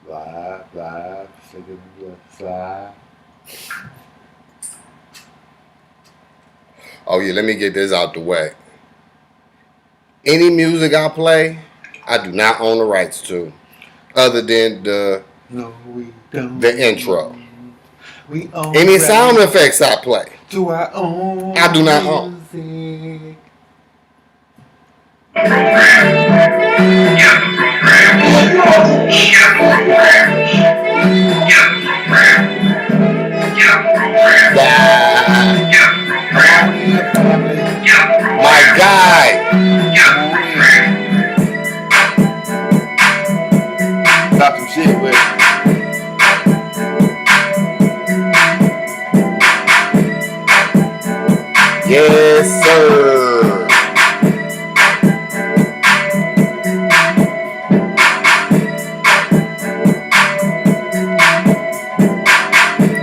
Live, slide. Oh yeah, let me get this out the way. Any music I play, I do not own the rights to, other than No, we don't. the intro. We own Any sound effects I play, to our own. I do not own. Music. My guy. Stop some shit with it. Yes, sir.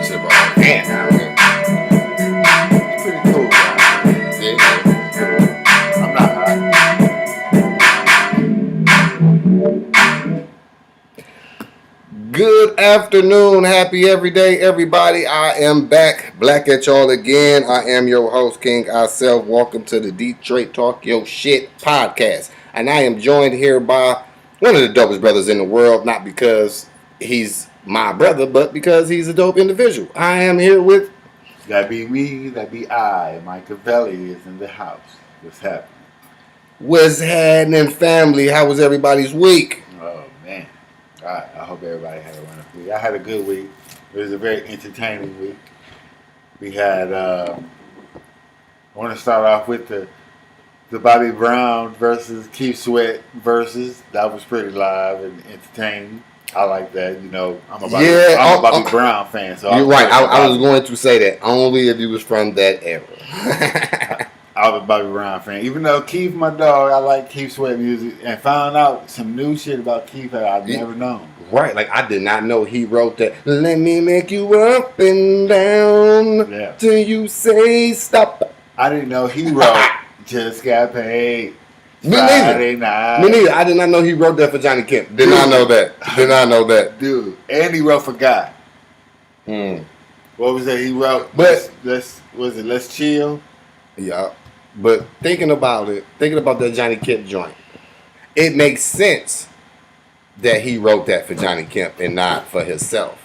Shit, bro. Man, It's pretty cool, man. yeah. I'm not high. Good afternoon, happy everyday, everybody. I am back at y'all again. I am your host, King Self. Welcome to the Detroit Talk Your Shit podcast. And I am joined here by one of the dopest brothers in the world, not because he's my brother, but because he's a dope individual. I am here with... That be me, that be I. Micah Belly is in the house. What's happening? What's happening, family? How was everybody's week? Oh, man. I hope everybody had a wonderful week. I had a good week. It was a very entertaining week. We had, I want to start off with the Bobby Brown versus Keith Sweat versus. That was pretty live and entertaining. I like that. You know, I'm a Bobby Brown fan. So you're right. I was going to say that only if you was from that era. I was a Bobby Brown fan. Even though Keith, my dog, I like Keith Sweat music and found out some new shit about Keith that I've never known. Right, like I did not know he wrote that. Let me make you up and down till you say stop. I didn't know he wrote Just Got Paid. Me neither. I did not know he wrote that for Johnny Kemp. Did not know that. Dude, and he wrote for God. What was that he wrote? But Let's Chill? Yeah. But thinking about that Johnny Kemp joint, it makes sense that he wrote that for Johnny Kemp and not for himself.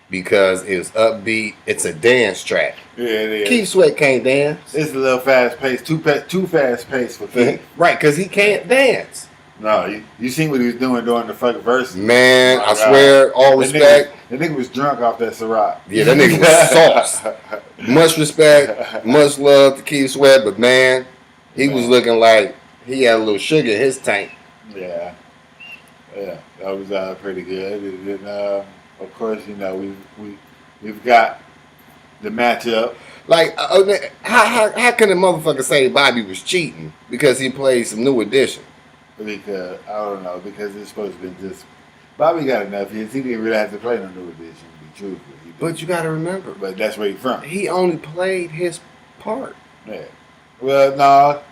Because it was upbeat. It's a dance track. Yeah, it is. Keith Sweat can't dance. It's a little fast paced, too fast paced for Keith. Right, because he can't dance. No, you seen what he was doing during the fucking verse. Man, I swear, all respect. The nigga was drunk off that Ciroc. Yeah, that nigga was sauce. Much respect, much love to Keith Sweat, but man, he was looking like he had a little sugar in his tank. Yeah, that was pretty good. And of course, you know we've got the matchup. Like, how can a motherfucker say Bobby was cheating because he played some New Edition? Because I don't know, because it's supposed to be just Bobby got enough hits. He didn't really have to play no New Edition, to be truthful. But you got to remember, but that's where he's from. He only played his part. Yeah. Well, no,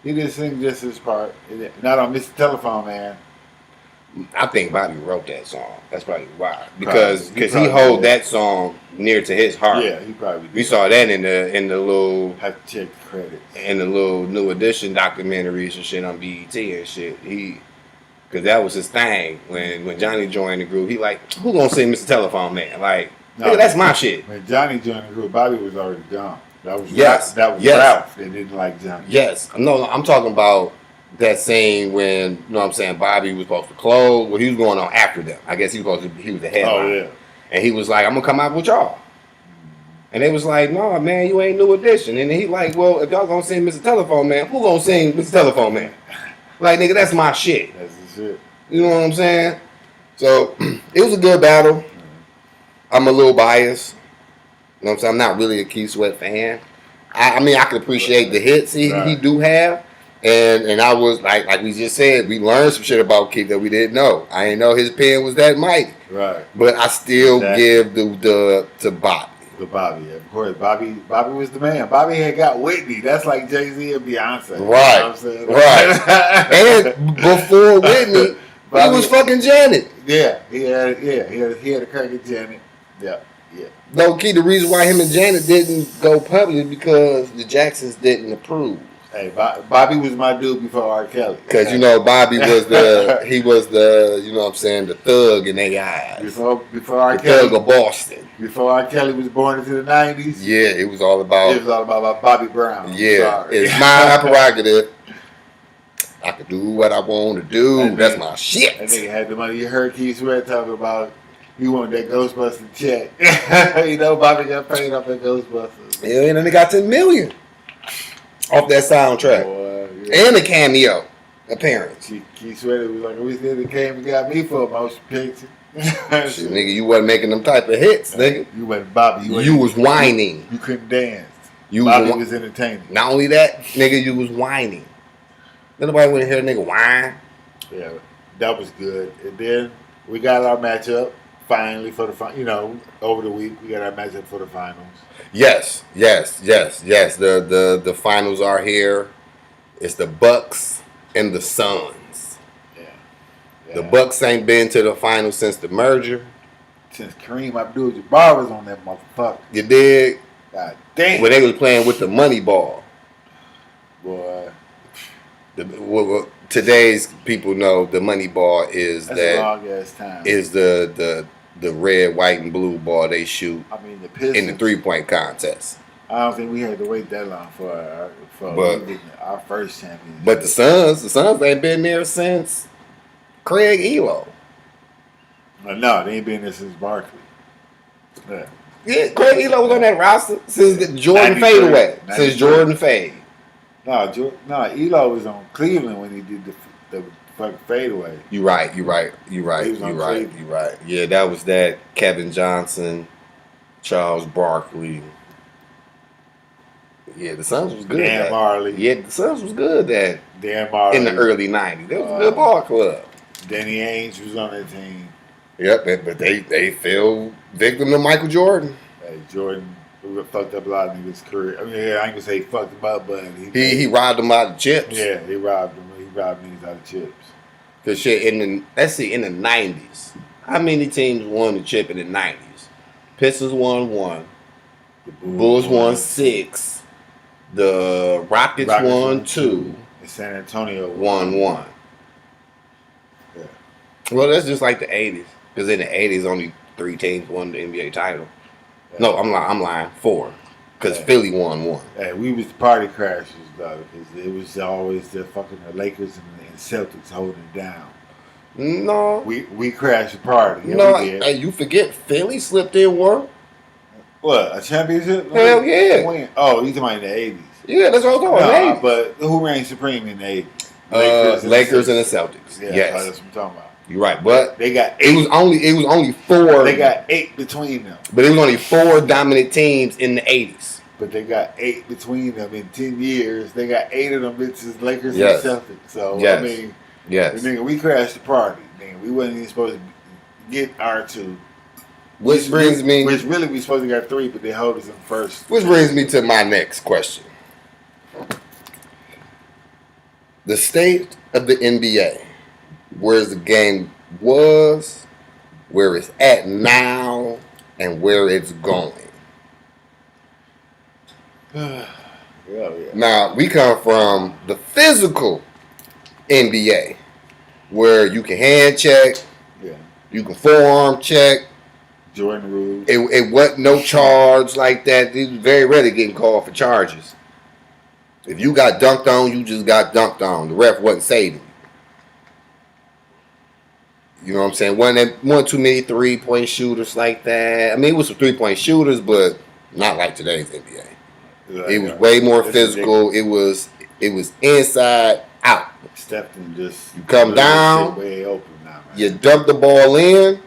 he didn't sing just his part. Not on Mr. Telephone Man. I think Bobby wrote that song. That's probably why. Because he hold that song near to his heart. Yeah, he probably did. We saw that in the little have to check the credits. In the little New Edition documentaries and shit on BET and shit. Because that was his thing. When Johnny joined the group, he like, who gonna sing Mr. Telephone Man? Like, no, that's my shit. When Johnny joined the group, Bobby was already gone. That was yes. Ralph that didn't like Johnny. Yes. No, I'm talking about that scene when, you know what I'm saying, Bobby was supposed to close. Well, he was going on after them. I guess he was the headline. Oh, yeah. And he was like, I'm going to come out with y'all. And they was like, no, man, you ain't New Edition. And he like, well, if y'all going to sing Mr. Telephone Man, who going to sing Mr. Telephone Man? Like, nigga, that's my shit. That's the shit. You know what I'm saying? So, it was a good battle. I'm a little biased. You know what I'm saying? I'm not really a Keith Sweat fan. I mean, I can appreciate the hits he do have. And I was like we just said, we learned some shit about Keith that we didn't know. I didn't know his pen was that mighty. Right. But I still give the to Bobby. The Bobby, of course. Bobby was the man. Bobby had got Whitney. That's like Jay-Z and Beyonce. Right. You know what I'm saying? Right. And before Whitney, he was fucking Janet. he had a crack at Janet. Yeah. Low key, the reason why him and Janet didn't go public is because the Jacksons didn't approve. Hey, Bobby was my dude before R. Kelly. Because, you know, Bobby was he was the, you know what I'm saying, the thug in their eyes. Before R. The Kelly. thug of Boston. Before R. Kelly was born into the 90s. Yeah, it was all about Bobby Brown. Yeah, it's my prerogative. I can do what I want to do. That's my shit. That nigga had the money. You heard Keith Sweat talking about he wanted that Ghostbusters check. You know, Bobby got paid off that Ghostbusters. Yeah, and then they got 10 million off that soundtrack. Boy, yeah. And a cameo appearance. Keith Sweat was like, we still came and got me for a motion picture. Shit, nigga, you wasn't making them type of hits, nigga. You wasn't Bobby. You was whining. You couldn't dance. Bobby was entertaining. Not only that, nigga, you was whining. Then nobody want to hear a nigga whine. Yeah, that was good. And then we got our matchup finally for the over the week we got our matchup for the finals. Yes. The finals are here. It's the Bucks and the Suns. Yeah. The Bucks ain't been to the finals since the merger. Since Kareem Abdul-Jabbar was on that motherfucker. You dig? God damn. When they was playing with the money ball. Boy. Today's people know the money ball is That's a long ass time. Is the red, white, and blue ball they shoot. I mean the Pistons, in the 3-point contest. I don't think we had to wait that long for our first championship. But the Suns ain't been there since Craig Elo. No, they ain't been there since Barkley. Yeah, Craig Elo was on that roster since the Jordan fadeaway. Since Jordan fade. No, Elo was on Cleveland when he did the fucking fadeaway. You right. Yeah, that was that Kevin Johnson, Charles Barkley. Yeah, the Suns was good. Dan Marley. Yeah, the Suns was good that Dan Marley in the early '90s. That was a good ball club. Danny Ainge was on that team. Yep, but they fell victim to Michael Jordan. Hey, Jordan fucked up a lot of niggas' career. I mean, I ain't gonna say he fucked him up, but he robbed them out of chips. Yeah, he robbed them. He robbed niggas out of chips. Cause shit in the '90s, how many teams won the chip in the '90s? Pistons won 1. The Bulls won 6. The Rockets won 2. And San Antonio won 1. Yeah. Well, that's just like the '80s. Because in the '80s, only 3 teams won the NBA title. Yeah. No, I'm lying. 4. Because Philly won 1. Hey, we was the party crashers, though. Because it was always the Lakers and Celtics holding it down. No. We crashed the party. Yeah, no, hey, you forget Philly slipped in 1. What, a championship? Hell yeah. Win? Oh, you talking about in the 80s. Yeah, that's what I was talking but who reigned supreme in the 80s? Lakers and the Celtics. Yeah, yes. that's what I'm talking about. You're right, but they got 8. It was only 4. They got 8 between them. But it was only 4 dominant teams in the 80s. But they got 8 between them in 10 years. They got 8 of them bitches, Lakers and Celtics. So I mean, nigga, we crashed the party. Nigga, we wasn't even supposed to get our 2. Which really we supposed to got 3, but they hold us in first. Which brings me to my next question. The state of the NBA, where the game was, where it's at now, and where it's going. Now, we come from the physical NBA, where you can hand check, you can forearm check. Jordan rules. It wasn't no charge like that. It was very rarely getting called for charges. If you got dunked on, you just got dunked on. The ref wasn't saving you. You know what I'm saying? Wasn't too many 3-point shooters like that. I mean, it was some 3-point shooters, but not like today's NBA. It was way more physical. Ridiculous. It was inside out. Stephen just you come down, way open now, man. You dump the ball in.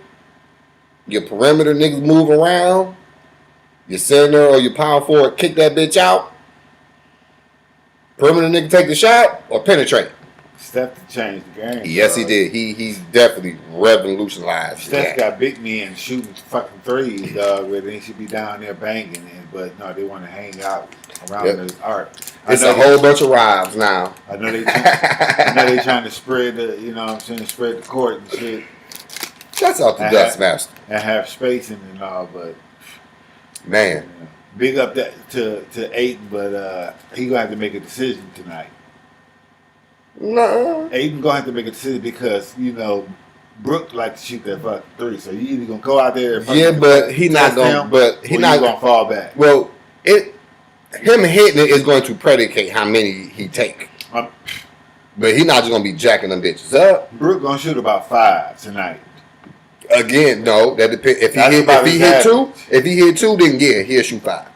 Your perimeter niggas move around. Your center or your power forward kick that bitch out. Perimeter nigga take the shot or penetrate. Steph changed the game. Yes, he did. He's definitely revolutionized. Steph got big men shooting fucking threes, dog, where they should be down there banging, but no, they want to hang out around the art. It's a whole bunch of rivals now. I know they trying to spread the, you know what I'm saying, spread the court and shit. Shouts out to and Dustmaster. and have spacing and all, but Man. big up that to Aiden, but he gonna have to make a decision tonight. No. Aiden gonna have to make a decision because Brooke like to shoot that fucking three, so you either gonna go out there and but he not gonna. him, But he or not you gonna fall back. Well, him hitting it is going to predicate how many he take. But he not just gonna be jacking them bitches up. Brooke gonna shoot about 5 tonight. Again, no, that depends. If he hit two, then yeah, he'll shoot 5.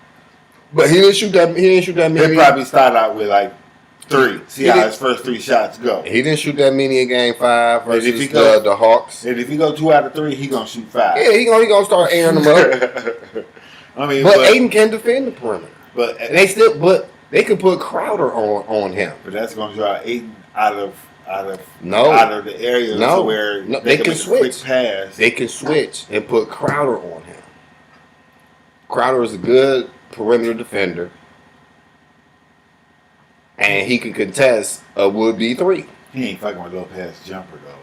But he didn't shoot that. He didn't shoot that many. He'll probably start out with like 3. See how his first 3 shots go. He didn't shoot that many in Game 5 versus the Hawks. And if he go 2 out of 3, he gonna shoot 5. Yeah, he gonna start airing them up. I mean, but Aiden can defend the perimeter. But they can put Crowder on him. But that's gonna draw Aiden out of the area to where they can make switch. A quick pass. They can switch and put Crowder on him. Crowder is a good perimeter defender, and he can contest a would-be 3. He ain't fucking with Lopez jumper though.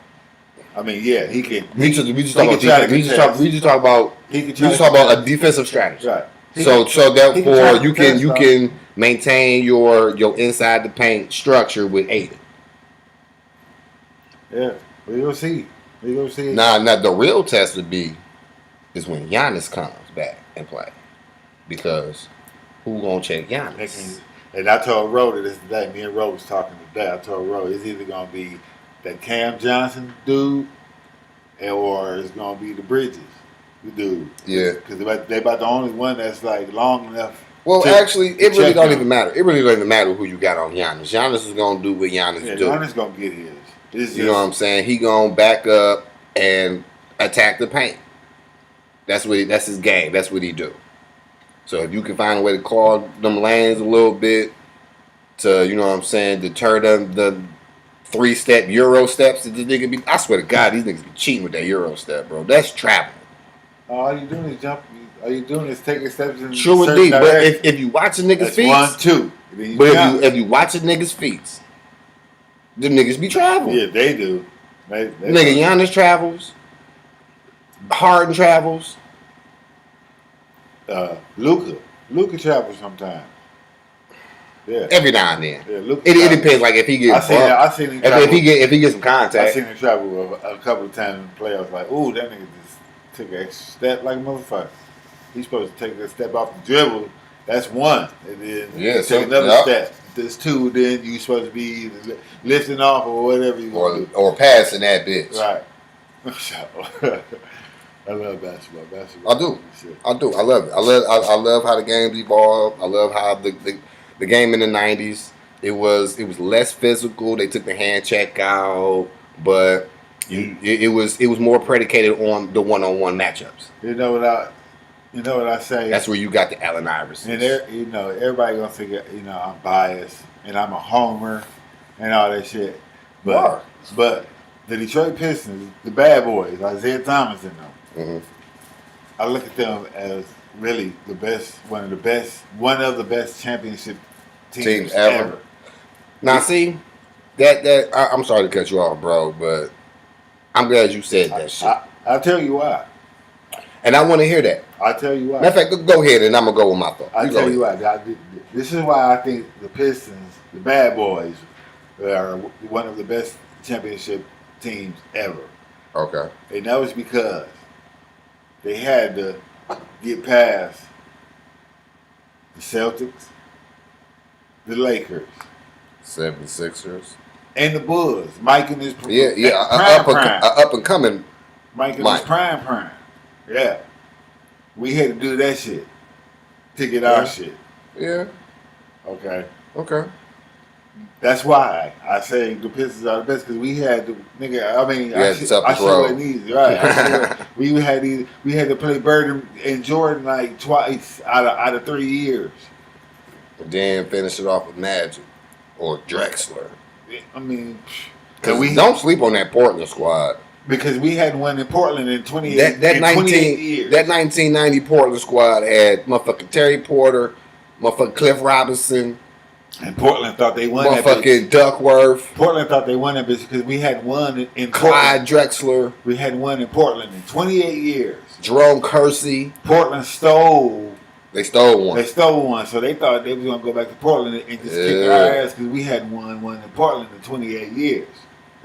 I mean, yeah, he can. We just talk about defense. We just talk about a defensive strategy. Right. So therefore you can maintain your inside the paint structure with Aiden. Yeah, we gonna see. Now the real test would be is when Giannis comes back and play, because who gonna check Giannis? And I told Ro this today. Me and Ro was talking today. I told Ro it's either gonna be that Cam Johnson dude, or it's gonna be the Bridges dude. Yeah, because they about the only one that's like long enough. Well, actually, it really don't even matter. It really don't even matter who you got on Giannis. Giannis is gonna do what Giannis do. Giannis gonna get his. You know what I'm saying? He gonna back up and attack the paint. That's his game. That's what he do. So if you can find a way to clog them lanes a little bit to, you know what I'm saying, deter them the 3-step Euro steps that this nigga be. I swear to God, these niggas be cheating with that Euro step, bro. That's traveling. All you doing is jump. All you doing is taking steps in. True indeed, but if you watch a nigga's feet, 1, 2. But if you watch a nigga's feet, them niggas be traveling. Yeah, they do. Nigga, Giannis travels. Harden travels. Luka travels sometimes. Yeah. Every now and then. Yeah, Luka it depends. Like if he gets, I seen him travel. If he gets some contact. I seen him travel a couple of times in the playoffs. Like, ooh, that nigga just took an extra step like a motherfucker. He's supposed to take that step off the dribble. That's 1, and then take another step. There's 2. Then you supposed to be either lifting off or whatever you want to do. Or passing that bitch. Right. I love basketball. I do. I love it. I love how the game's evolved. I love how the game in the 90s it was less physical. They took the hand check out, but it was more predicated on the one-on-one matchups. You know what I say? That's where you got the Allen Iverson. And everybody gonna think I'm biased and I'm a homer and all that shit. But the Detroit Pistons, the bad boys, Isaiah Thomas and them. Mm-hmm. I look at them as really the best, one of the best championship teams ever. Now, see, that I'm sorry to cut you off, bro, but I'm glad you said that shit. I'll tell you why. And I want to hear that. I'll tell you why. Matter of fact, go ahead, and I'm gonna go with my thought. I'll tell you why. This is why I think the Pistons, the bad boys, are one of the best championship teams ever. Okay. And that was because they had to get past the Celtics, the Lakers, 76ers, and the Bulls. Mike and his up and coming. Mike and his prime. Yeah, we had to do that shit to get our shit. Yeah. Okay. That's why I say the Pistons are the best, because we had the nigga. I mean, I should what needs right. we had to play Bird and Jordan like twice out of 3 years. Then finish it off with Magic or Drexler. I mean, because we don't sleep on that Portland squad. Because we had one in Portland in 28 years. That 1990 Portland squad had motherfucking Terry Porter, motherfucking Cliff Robinson, And Portland thought they won that Motherfucking bitch. Duckworth. Portland thought they won that bitch because we hadn't won in Clyde Portland. Drexler. We hadn't won in Portland in 28 years. Jerome Kersey. Portland stole. They stole one. They stole one, so they thought they was gonna go back to Portland and just kick our ass because we hadn't won one in Portland in 28 years.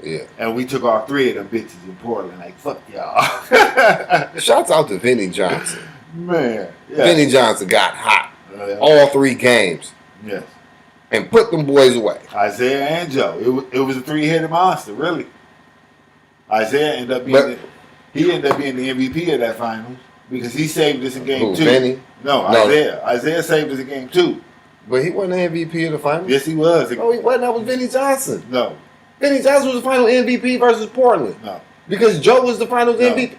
Yeah. And we took all 3 of them bitches in Portland. Like, fuck y'all. Shouts out to Vinny Johnson. Man. Yeah. Vinny Johnson got hot. All 3 games. Yes. And put them boys away. Isaiah and Joe. It was a 3-headed monster, really. Isaiah ended up being he ended up being the MVP of that finals because he saved us in game 2. Vinny? No, Isaiah. Isaiah saved us in game 2. But he wasn't the MVP of the finals? Yes, he was. No, he wasn't. That was Vinny Johnson. No. Vinny Johnson was the final MVP versus Portland. No. Because Joe was the finals MVP.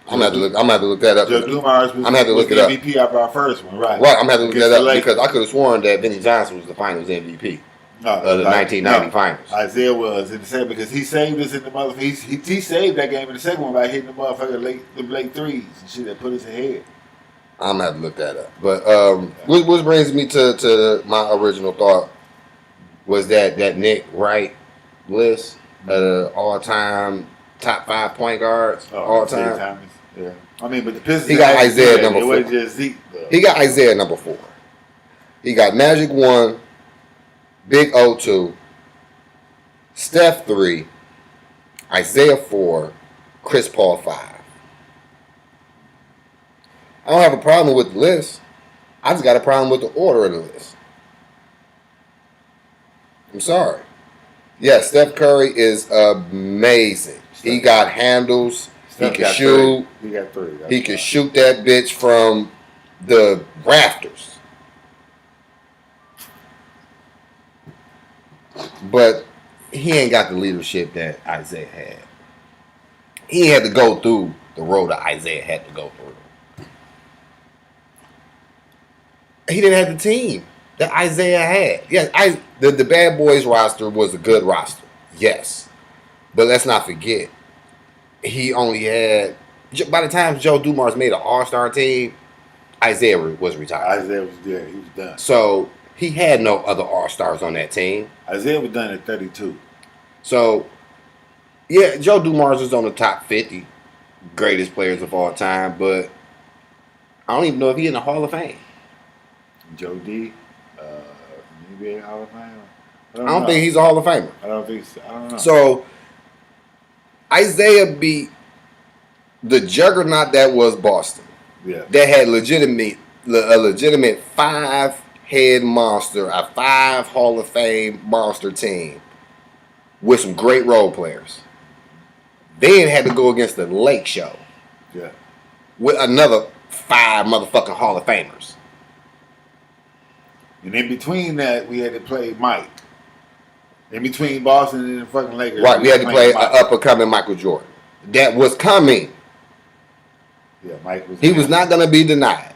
I'm gonna have to look that up. Joe Dumars was, look it the up. MVP of our first one, right? Right, I'm gonna have to look that up Lakers. because I could have sworn that Vinny Johnson was the finals MVP of the 1990 finals. Isaiah was in the second because he saved us in the motherfucker. He saved that game in the second one by hitting the motherfucker late threes and shit that put us ahead. I'm gonna have to look that up. But what brings me to my original thought was that Nick Wright list of all-time top 5 point guards all time. Yeah, I mean, but the Pistons. He got Isaiah number 4. It wasn't just Zeke, though. He got Isaiah number 4. He got Magic 1, Big O 2, Steph 3, Isaiah 4, Chris Paul 5. I don't have a problem with the list. I just got a problem with the order of the list. I'm sorry. Yeah, Steph Curry is amazing. He got handles. He can shoot. He got 3. He can shoot that bitch from the rafters. But he ain't got the leadership that Isaiah had. He had to go through the road that Isaiah had to go through. He didn't have the team that Isaiah had. Yes, the Bad Boys roster was a good roster. Yes. But let's not forget, he only had, by the time Joe Dumars made an all-star team, Isaiah was retired. Isaiah was there. He was done. So he had no other all-stars on that team. Isaiah was done at 32. So, yeah, Joe Dumars was on the top 50 greatest players of all time, but I don't even know if he's in the Hall of Fame. Joe D, NBA Hall of Fame. I don't think he's a Hall of Famer. I don't think so. I don't know. So, Isaiah beat the juggernaut that was Boston. Yeah. That had a legitimate 5-head monster, a 5 Hall of Fame monster team with some great role players. Then had to go against the Lake Show. Yeah. With another 5 motherfucking Hall of Famers. And in between that, we had to play Mike. In between Boston and the fucking Lakers. Right, we had to play an up-and-coming Michael Jordan. That was coming. Yeah, Mike was. He was not going to be denied.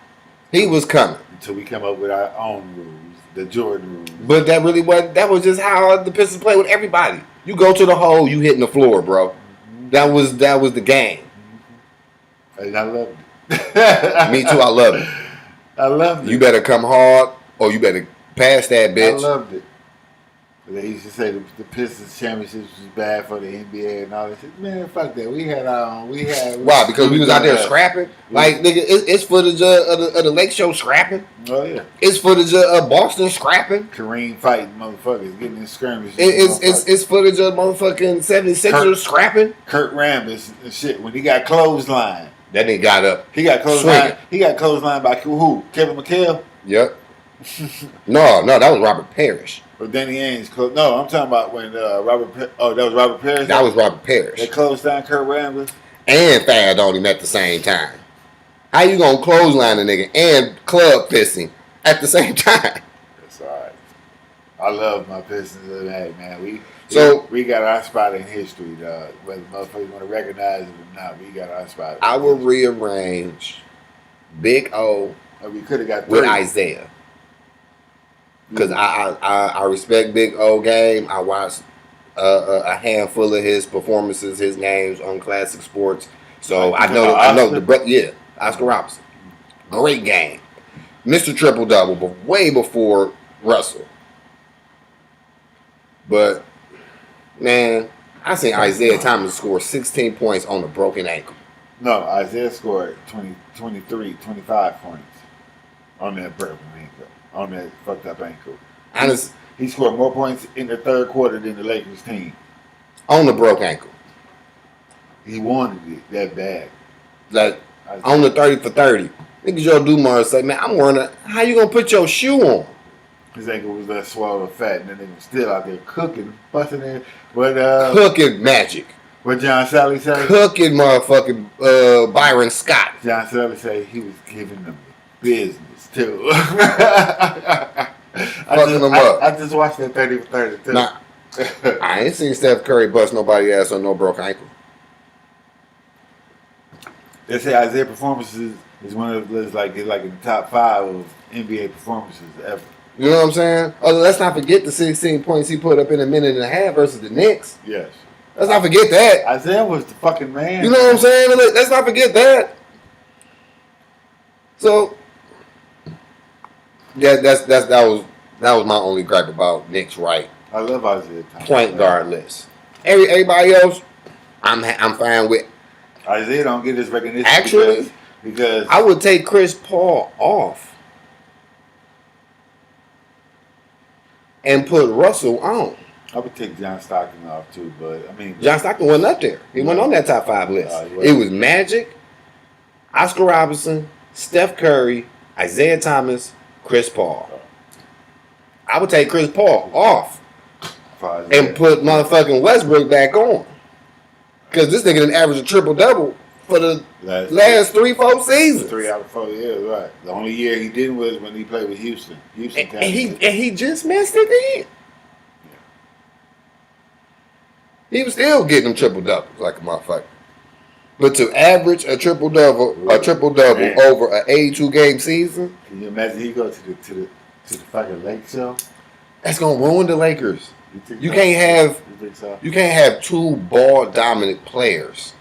He was coming. Until we come up with our own rules, the Jordan rules. But that really wasn't. That was just how the Pistons play with everybody. You go to the hole, you hitting the floor, bro. Mm-hmm. That was the game. Mm-hmm. And I loved it. Me too. I love it. I loved it. You better come hard, or you better pass that bitch. I loved it. They used to say the Pistons championships was bad for the NBA and all that shit. Man, fuck that. We had our own. Why? Because we was out there scrapping? Like, nigga, it's footage of the Lake Show scrapping. Oh, yeah. It's footage of Boston scrapping. Kareem fighting motherfuckers, getting in skirmishes. It's footage of motherfucking 76ers scrapping. Kurt Rambis and shit. When he got clothesline. That nigga got up. He got clothesline. He got clothesline by who? Kevin McHale? Yep. No, that was Robert Parrish. But Danny Ainge closed. No, I'm talking about when that was Robert Parrish. That was Robert Parrish. They closed down Kurt Rambis and fouled on him at the same time. How you gonna clothesline a nigga and club piss him at the same time? That's all right. I love my Pistons. Hey, man, we got our spot in history, dog. Whether motherfuckers want to recognize it or not, we got our spot. I will rearrange Big O we could have got with Isaiah. Because I respect Big O game. I watched a handful of his performances, his games on Classic Sports. So I know Oscar Robertson. Great game. Mr. Triple Double, but way before Russell. But man, I seen Isaiah Thomas score 16 points on a broken ankle. No, Isaiah scored 20, 23, 25 points on that broken ankle, on that fucked up ankle. He scored more points in the third quarter than the Lakers team. On the broke ankle. He wanted it that bad. Like, on the 30 for 30. Niggas Joe Dumars say, man, I'm wondering, how you gonna put your shoe on? His ankle was that swollen fat, and then they was still out there cooking, busting it. But, cooking magic. What John Sally say? Cooking motherfucking Byron Scott. John Sally say he was giving them business, too. I just watched that 30 for 30, too. Nah, I ain't seen Steph Curry bust nobody ass on no broke ankle. They say Isaiah performances is one of those like in the top 5 of NBA performances ever. You know what I'm saying? Oh, let's not forget the 16 points he put up in a minute and a half versus the Knicks. Yes. Let's not forget that. Isaiah was the fucking man. You know what I'm saying? Let's not forget that. So, yeah, that was my only gripe about Knicks right. I love Isaiah Thomas. Point guard list. Everybody else, I'm fine with. Isaiah don't get his recognition Actually, because I would take Chris Paul off and put Russell on. I would take John Stockton off too, but I mean John Stockton wasn't up there. He went on that top 5 list. It was Magic, Oscar Robertson, Steph Curry, Isaiah Thomas, Chris Paul. I would take Chris Paul off and put motherfucking Westbrook back on. Because this nigga done averaged a triple-double for the last 3-4 seasons. 3 out of 4 years, right. The only year he didn't was when he played with Houston. And he just missed it then. He was still getting them triple-doubles like a motherfucker. But to average a triple-double over an 82-game season. Can you imagine he go to the fucking Lake show? That's gonna ruin the Lakers. You can't have 2 ball dominant players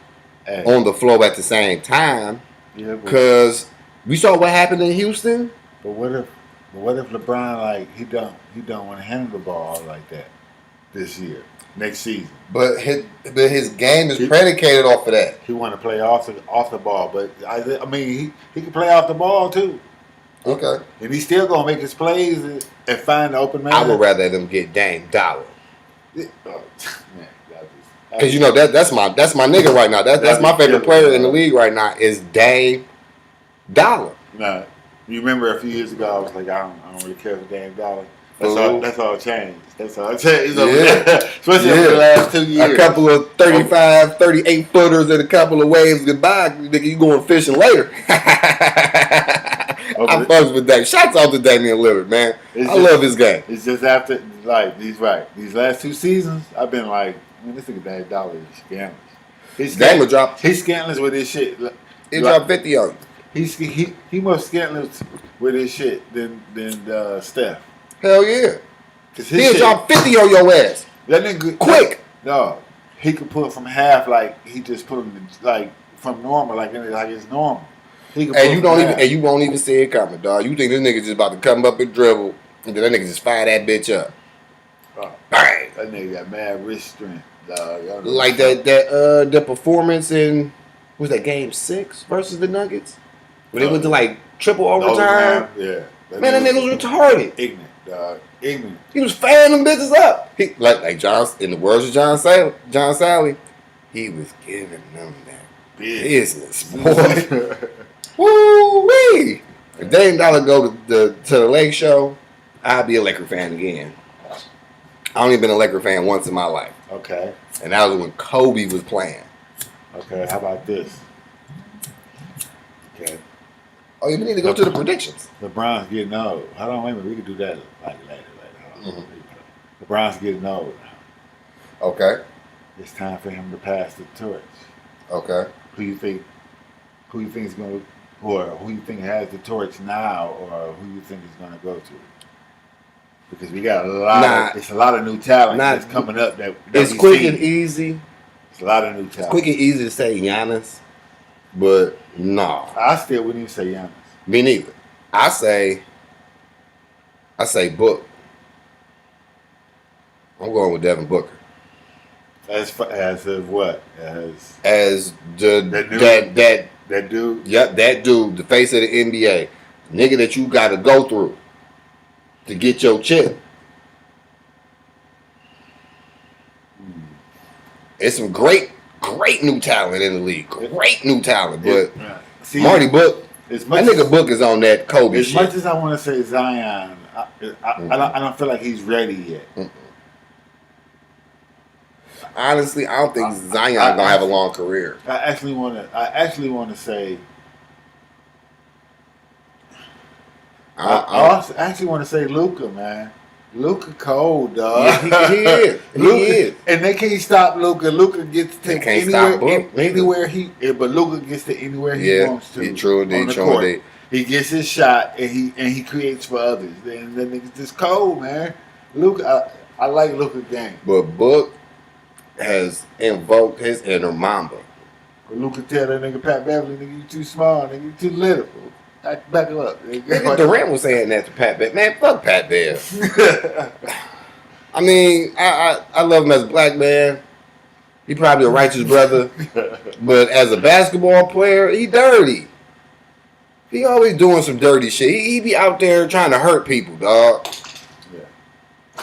on the floor at the same time. Yeah, because we saw what happened in Houston. But what if LeBron he don't want to handle the ball like that this year, next season? But his game is predicated off of that. He want to play off the ball, but I mean he can play off the ball too. Okay. And he's still gonna make his plays and find the open man. I would rather them get Dame Dollar. Because man, that's my nigga right now. That's my favorite player in the league right now is Dame Dollar. Nah, you remember a few years ago I was like I don't really care for Dame Dollar. That's all changed. That's all changed. Yeah. Especially over the last 2 years. A couple of 35, 38 footers and a couple of waves goodbye. Nigga, you going fishing later. I fucks with Dame. Shouts out to Damian Lillard, man. I love his game. It's just after these last 2 seasons, I've been like, man, this nigga Dame Dollar is scandalous. He's scandalous with his shit. He dropped 50 on you. He more scandalous with his shit than Steph. Hell yeah. He'll drop 50 on your ass. That nigga quick. No, he could put from half like he just put him from normal like it's normal. And you won't even see it coming, dog. You think this nigga just about to come up and dribble, and then that nigga just fire that bitch up. Bang! That nigga got mad wrist strength, dog. Like the performance in was that game 6 versus the Nuggets? When they went to triple overtime? Yeah. Man, that nigga was retarded. Ignorant, dog. Ignorant. He was firing them bitches up. He like John, in the words of John Sally, he was giving them that business, boy. Woo-wee! If Dame Dollar go to the Lake show, I'll be a Laker fan again. I only been a Laker fan once in my life. Okay. And that was when Kobe was playing. Okay, how about this? Okay. Oh, you need to go to the predictions. LeBron's getting old. Hold on, wait a minute. We can do that later. LeBron's getting old. Okay. It's time for him to pass the torch. Okay. Who you think is going to, or who you think has the torch now, or who you think is going to go to? Because we got it's a lot of new talent that's coming up that it's quick and easy. It's a lot of new talent. It's quick and easy to say Giannis, but nah. I still wouldn't even say Giannis. Me neither. I say Book. I'm going with Devin Booker. As of what? As that dude. Yep, that dude, the face of the NBA, nigga that you got to go through to get your chip. It's some great new talent in the league. Great new talent, but Marty Book, that nigga Book is on that Kobe as shit. As much as I want to say Zion, I don't feel like he's ready yet. Honestly, I don't think Zion gonna have a long career. I actually want to say. I actually want to say Luka, man. Luka cold, dog. Yeah, he is. He is. And they can't stop Luka. Luka gets to take anywhere he. But Luka gets to anywhere he wants to. True indeed. He gets his shot and he creates for others. And that nigga's just cold, man. Luka, I like Luka game. But Book has invoked his inner Mamba. But Luka tell that nigga Pat Beverly, nigga, you too small, nigga, you too little. Back him up. Nigga Durant was saying that to Pat Bev. Man, fuck Pat Bev. I mean, I love him as a black man. He probably a righteous brother. But as a basketball player, he dirty. He always doing some dirty shit. He be out there trying to hurt people, dog. Yeah.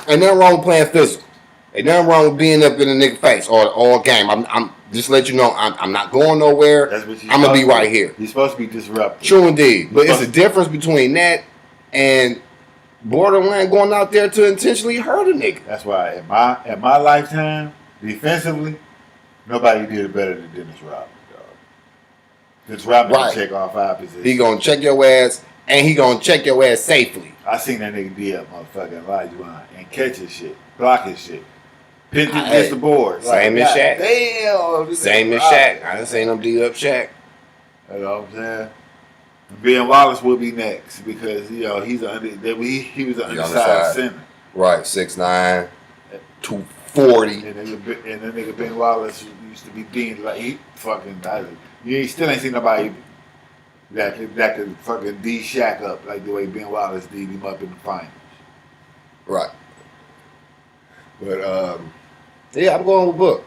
Ain't nothing wrong with playing physical. Ain't nothing wrong with being up in a nigga face all game. I'm just let you know I'm not going nowhere. I'm gonna be right here. You're supposed to be disruptive. True indeed. But it's a difference between that and borderline going out there to intentionally hurt a nigga. That's why in my lifetime, defensively, nobody did it better than Dennis Rodman, dog. Dennis Rodman can check all 5 positions. He gonna check your ass and he gonna check your ass safely. I seen that nigga D up motherfucking Elijah and catch his shit, block his shit. Pinned against the board. Same as Shaq. Damn. Same as Shaq. I done seen him D up Shaq. You know what I'm saying? Ben Wallace will be next because he was an undersized center. Right, 6'9", 240. And that nigga Ben Wallace used to be deemed like he fucking. You still ain't seen nobody that could fucking D Shaq up like the way Ben Wallace D'd him up in the finals. Right. But yeah, I'm going with Book.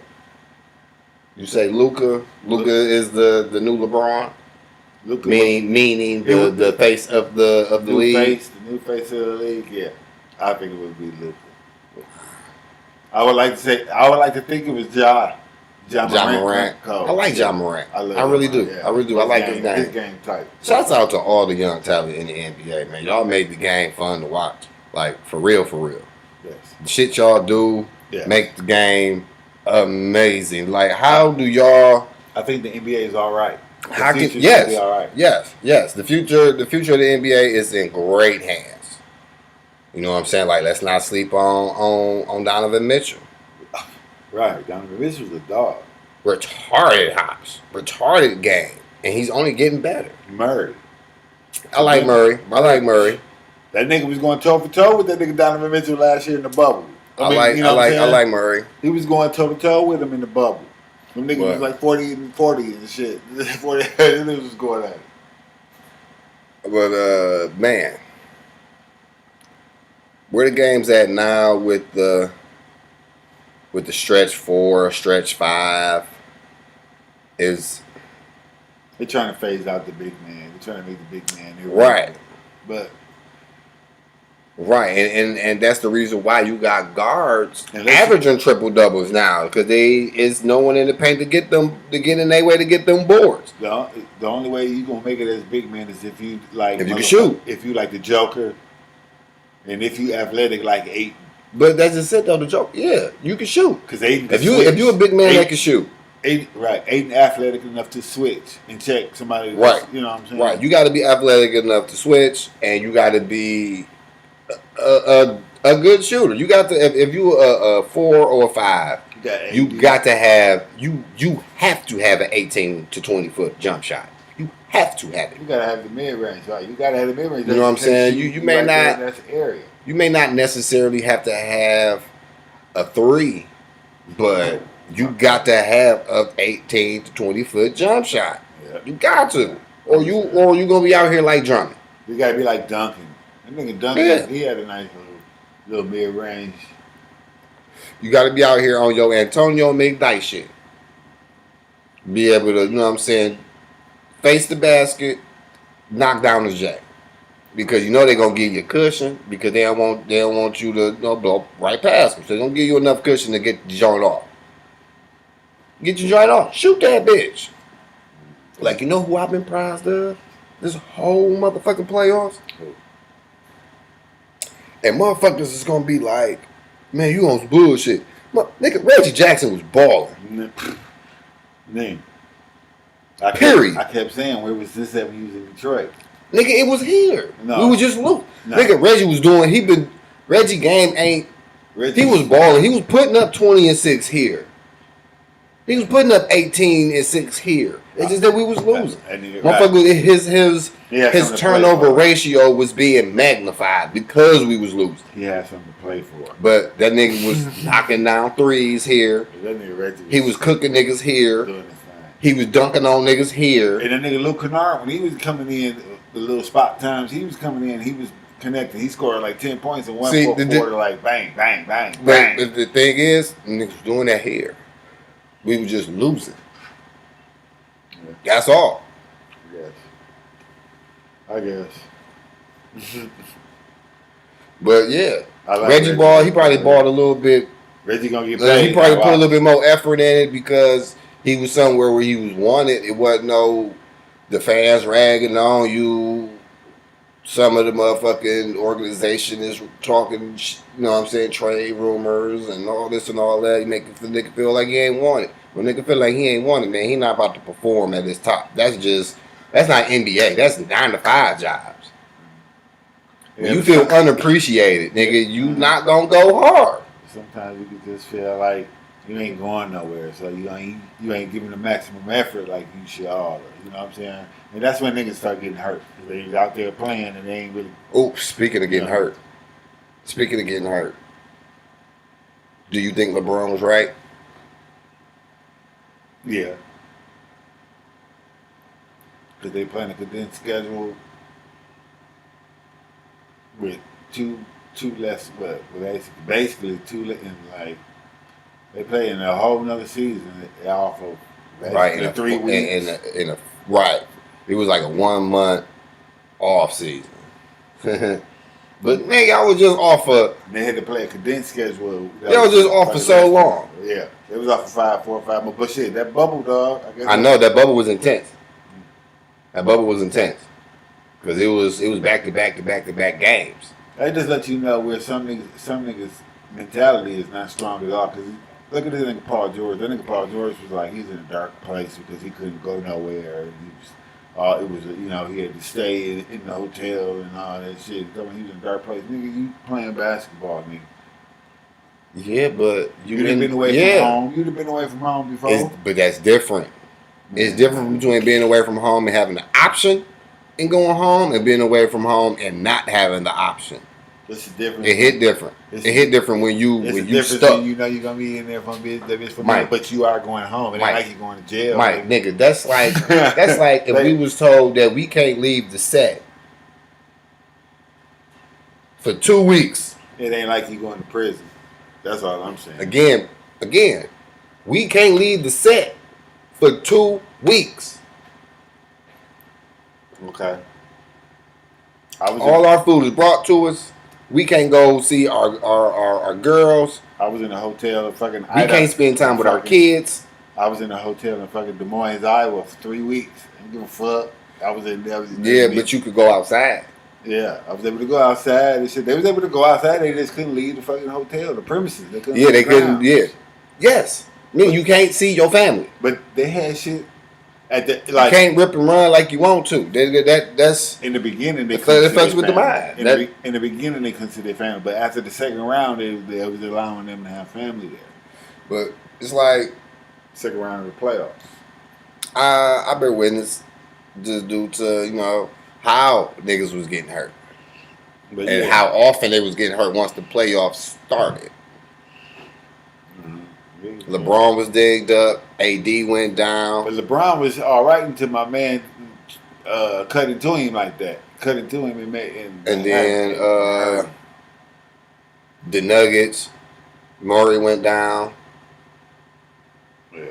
You say Luka. Luka is the new LeBron. Luka, meaning the face of the league. The new face of the league. Yeah, I think it would be Luka. I would like to think it was Ja Morant. I like Ja Morant. I really do. Yeah. I really do. I like his game. His game type. Shouts out to all the young talent in the NBA, man. Y'all made the game fun to watch. Like for real. Yes. The shit y'all do make the game amazing. Like, how do y'all? I think the NBA is all right. Yes, all right. Yes. The future of the NBA is in great hands. You know what I'm saying? Like, let's not sleep on Donovan Mitchell. Right, Donovan Mitchell's a dog. Retarded hops, retarded game, and he's only getting better. Murray. I like Murray. That nigga was going toe for toe with that nigga Donovan Mitchell last year in the bubble. I like Murray. He was going toe to toe with him in the bubble. Them niggas was like 40 and shit. 40 niggas was going at it. But man, where the game's at now with the stretch 4, stretch 5 is. They're trying to phase out the big man. They're trying to make the big man right. But. Right, and that's the reason why you got guards averaging triple doubles now because is no one in the paint to get in their way to get them boards. The only way you gonna make it as big man is if you can shoot, if you like the Joker, and if you athletic like Ayton. But that's just it though. The Joker, yeah, you can shoot because Ayton. If you a big man that can shoot. Ayton athletic enough to switch and check somebody. Right, you know what I'm saying. Right, you got to be athletic enough to switch, and you got to be a good shooter. You got to if you a 4 or a 5, you got to have you have to have an 18 to 20 foot jump shot. You have to have it. You gotta have the mid range, right? You gotta have the mid range. You know what I'm saying? You may not. That's the area. You may not necessarily have to have a 3, but you got to have a 18 to 20 foot jump shot. Yeah. You got to, or you gonna be out here like Drummond. You gotta be like Duncan. That nigga Duncan, he had a nice little mid range. You got to be out here on your Antonio McDyke shit. Be able to, you know what I'm saying, face the basket, knock down the jack. Because you know they're gonna give you a cushion because they don't want you to blow right past them. So they're gonna give you enough cushion to get the joint off. Get your joint off. Shoot that bitch. Like, you know who I've been prized of? This whole motherfucking playoffs? And motherfuckers is gonna be like, man, you on some bullshit. Nigga, Reggie Jackson was balling. Name. Period. I kept saying, where was this at when you was in Detroit? Nigga, it was here. No. We was just loose. No. Nigga, Reggie was doing, Reggie game ain't, he was balling. He was putting up 20 and 6 here. He was putting up 18 and 6 here. It's just that we was losing. Motherfucker, his turnover ratio was being magnified because we was losing. He had something to play for. But that nigga was knocking down threes here. That nigga Reggie he was cooking niggas here. He was dunking on niggas here. And that nigga Luke Kennard, when he was coming in, the little spot times, he was coming in, he was connecting. He scored like 10 points in one quarter, like bang, bang, bang, bang. But the thing is, niggas was doing that here. We were just losing. Yeah. That's all. I guess. But yeah, like Reggie ball. He probably balled a little bit. Reggie gonna get paid. He probably put a little bit more effort in it because he was somewhere where he was wanted. It wasn't the fans ragging on you. Some of the motherfucking organization is talking, you know what I'm saying, trade rumors and all this and all that. You make the nigga feel like he ain't wanted. When nigga feel like he ain't wanted, man, he not about to perform at his top. That's not NBA. That's 9-to-5 jobs. Yeah, when you feel unappreciated, nigga, you not gonna go hard. Sometimes you can just feel like you ain't going nowhere, so you ain't giving the maximum effort like you should ought. You know what I'm saying? And that's when niggas start getting hurt. They out there playing and they ain't really. Oh, speaking of getting hurt. Speaking of getting hurt. Do you think LeBron was right? Yeah. Because they playing a condensed schedule with two less, but basically two, and like they play in a whole nother season off of in 3 weeks. Right. It was like a 1 month off season. But nigga, I was just off of. They had to play a condensed schedule. They was just off for so long. Yeah, it was off for 4 or 5 months. But shit, that bubble, dog. I know that bubble was intense. That bubble was intense because it was back to back games. They just let you know where some niggas mentality is not strong at all. Because look at this nigga Paul George. That nigga Paul George was like he's in a dark place because he couldn't go nowhere. And it was he had to stay in the hotel and all that shit. He was in a dark place. Nigga, you playing basketball, nigga. Yeah, but you'd have been away from home. You'd have been away from home before. But that's different. It's different between being away from home and having the option and going home and being away from home and not having the option. It's different. It hit different. It hit different when you stuck. You know you're gonna be in there for Mike, but you are going home. It ain't like you're going to jail. Mike, nigga, that's like if we was told that we can't leave the set for 2 weeks. It ain't like you going to prison. That's all I'm saying. Again, we can't leave the set for 2 weeks. Okay. All our food is brought to us. We can't go see our girls. I was in a hotel in fucking We can't spend time with our kids. I was in a hotel in fucking Des Moines, Iowa for 3 weeks. I didn't give a fuck. But you could go outside. Yeah, I was able to go outside and shit. They was able to go outside. They just couldn't leave the fucking hotel, the premises. They couldn't. Yeah. Yes. I mean, you can't see your family. But they had shit. You can't rip and run like you want to. That's in the beginning. It fucks with the mind. In the beginning, they couldn't see their family, but after the second round, they was allowing them to have family there. But it's like second round of the playoffs. I bear witness just due to how niggas was getting hurt and how often they was getting hurt once the playoffs started. LeBron was digged up. AD went down. But LeBron was all right until my man cut into him like that. Cut into him and then the Nuggets. Murray went down. Yeah.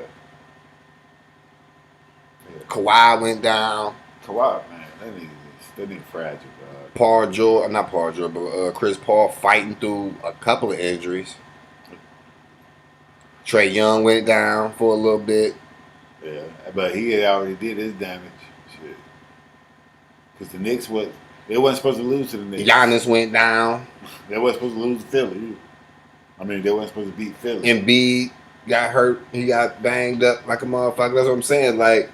Kawhi went down. Kawhi, man, that nigga fragile, dog. Not Paul George, but Chris Paul fighting through a couple of injuries. Trae Young went down for a little bit. Yeah, but he had already did his damage. Shit. Because the Knicks they wasn't supposed to lose to the Knicks. Giannis went down. They wasn't supposed to lose to Philly. I mean, they wasn't supposed to beat Philly. Embiid got hurt. He got banged up like a motherfucker. That's what I'm saying. Like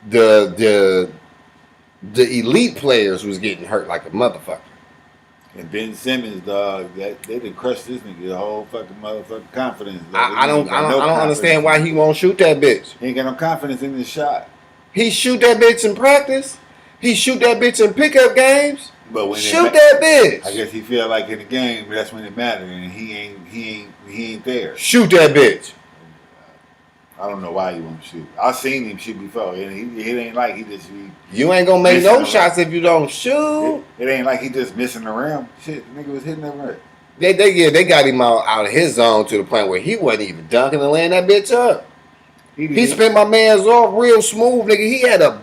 the elite players was getting hurt like a motherfucker. And Ben Simmons, dog, they done crushed this nigga the whole fucking motherfucking confidence. I don't understand why he won't shoot that bitch. He ain't got no confidence in his shot. He shoot that bitch in practice. He shoot that bitch in pickup games. But when shoot that bitch. I guess he feel like in the game that's when it mattered, and he ain't there. Shoot that bitch. I don't know why he won't shoot. I seen him shoot before, and it ain't like he just. You ain't gonna make no shots if you don't shoot. It ain't like he just missing the rim. Shit, the nigga was hitting that rim. They got him out of his zone to the point where he wasn't even dunking and laying that bitch up. He spent my man's off real smooth, nigga. He had a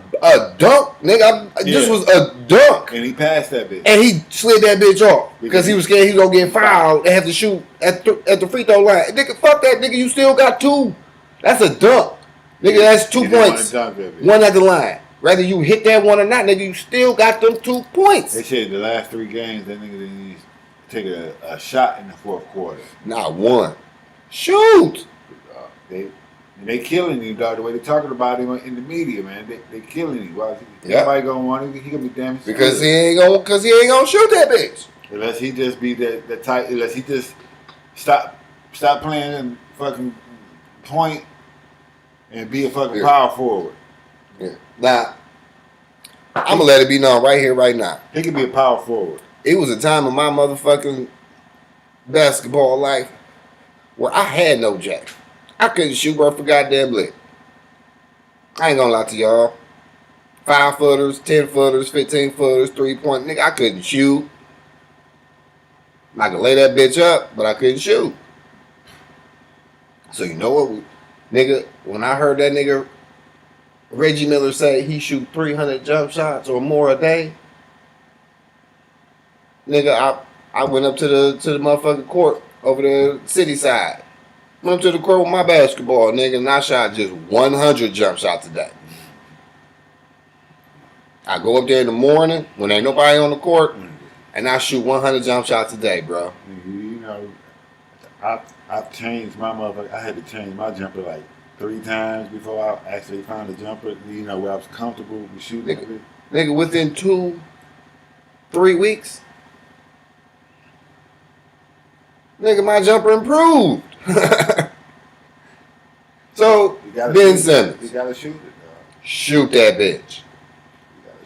dunk, nigga. This was a dunk. And he passed that bitch. And he slid that bitch off because he was scared he was gonna get fouled and have to shoot at the free throw line. Nigga, fuck that, nigga. You still got two. That's a dunk. Nigga, that's 2 points. One at the line. Whether you hit that one or not, nigga, you still got them 2 points. They said the last 3 games, that nigga didn't take a shot in the fourth quarter. Not one. Shoot. They killing him, dog. The way they talking about him in the media, man, they killing him. Why? Nobody gonna want him. He gonna be damaged because he ain't gonna shoot that bitch. Unless he just be that tight. Unless he just stop playing and fucking point and be a fucking power forward. Yeah. Now, I'm gonna let it be known right here, right now. He can be a power forward. It was a time in my motherfucking basketball life where I had no jack. I couldn't shoot worth a goddamn lick. I ain't gonna lie to y'all. 5-footers, 10-footers, 15-footers, 3-point. Nigga, I couldn't shoot. I could lay that bitch up, but I couldn't shoot. So you know what, nigga, when I heard that nigga Reggie Miller say he shoot 300 jump shots or more a day, nigga, I went up to the motherfucking court over the city side. Went up to the court with my basketball, nigga, and I shot just 100 jump shots a day. I go up there in the morning when ain't nobody on the court, and I shoot 100 jump shots a day, bro. You know, I've changed my motherfucker. I had to change my jumper like 3 times before I actually found a jumper, you know, where I was comfortable with shooting. Nigga, within 2-3 weeks, nigga, my jumper improved. So, Ben Simmons. You gotta shoot it, dog. Shoot that bitch.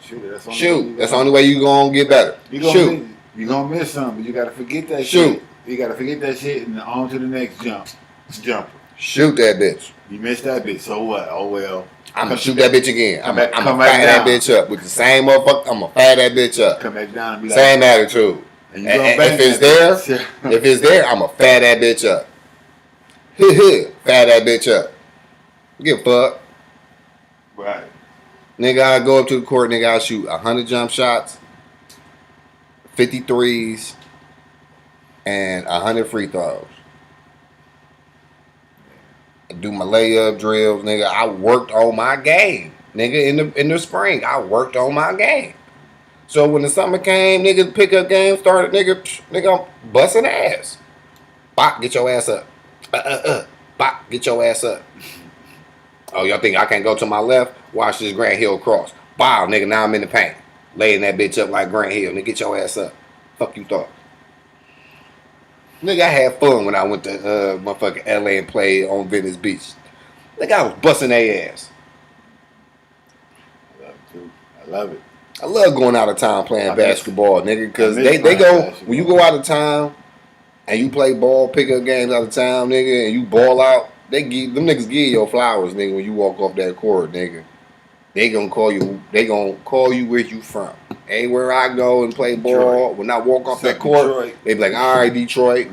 You gotta shoot it. Shoot. That's the only way you gonna get better. Shoot. You're gonna miss something, but you gotta forget that shit. Shoot. You gotta forget that shit and on to the next jumper. Shoot that bitch. You missed that bitch, so what? Oh well. I'm gonna shoot that bitch again. I'm gonna fire that bitch up with the same motherfucker. I'm gonna fire that bitch up. Come back down and be like, same attitude. And if it's there, I'm gonna fire that bitch up. Fire that bitch up. Give a fuck. Right. Nigga, I go up to the court, nigga, I shoot 100 jump shots, 53s, and 100 free throws. I do my layup drills, nigga. I worked on my game. Nigga, in the spring, I worked on my game. So when the summer came, nigga, the pickup game started, nigga, I'm busting ass. Bop, get your ass up. Bop, get your ass up. Oh, y'all think I can't go to my left? Watch this Grant Hill cross. Wow, nigga, now I'm in the paint. Laying that bitch up like Grant Hill. Nigga, get your ass up. Fuck you thought. Nigga, I had fun when I went to motherfucking LA and played on Venice Beach. Nigga, I was busting their ass. I love it, too. I love it. I love going out of town playing basketball, nigga, because they go, when you go out of town and you play ball, pickup games out of town, nigga, and you ball out, them niggas give you your flowers, nigga, when you walk off that court, nigga. They gonna call you where you from. Anywhere I go and play ball, Detroit. When I walk off that court, they be like, all right, Detroit.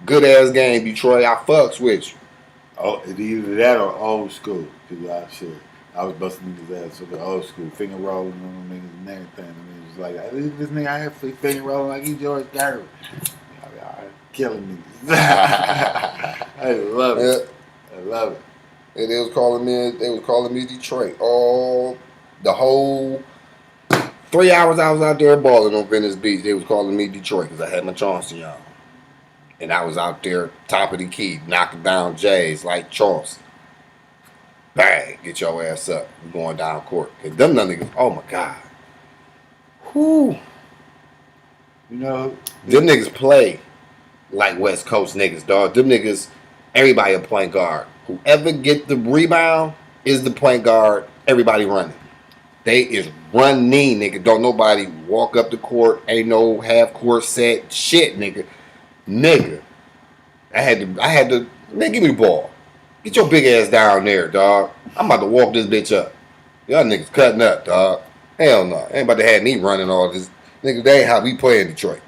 Good ass game, Detroit. I fucks with you. Oh, it's either that or old school. Cause I was busting niggas ass with the old school finger rolling on them niggas and everything. I mean, it was like this nigga out here finger rolling like he George Garvey. Killing niggas. I love it. I love it. And they was calling me Detroit. All the whole 3 hours I was out there balling on Venice Beach, they was calling me Detroit because I had my Charleston on. And I was out there top of the key, knocking down J's like Charleston. Bang, get your ass up. We going down court. Cause them niggas, oh my God. Whew. You know, them niggas play like West Coast niggas, dog. Them niggas, everybody a point guard. Whoever get the rebound is the point guard. Everybody running. They is running, nigga. Don't nobody walk up the court. Ain't no half court set. Shit, nigga. Nigga. I had to, man, give me the ball. Get your big ass down there, dog. I'm about to walk this bitch up. Y'all niggas cutting up, dog. Hell no. Ain't about to have me running all this. Nigga, that ain't how we play in Detroit.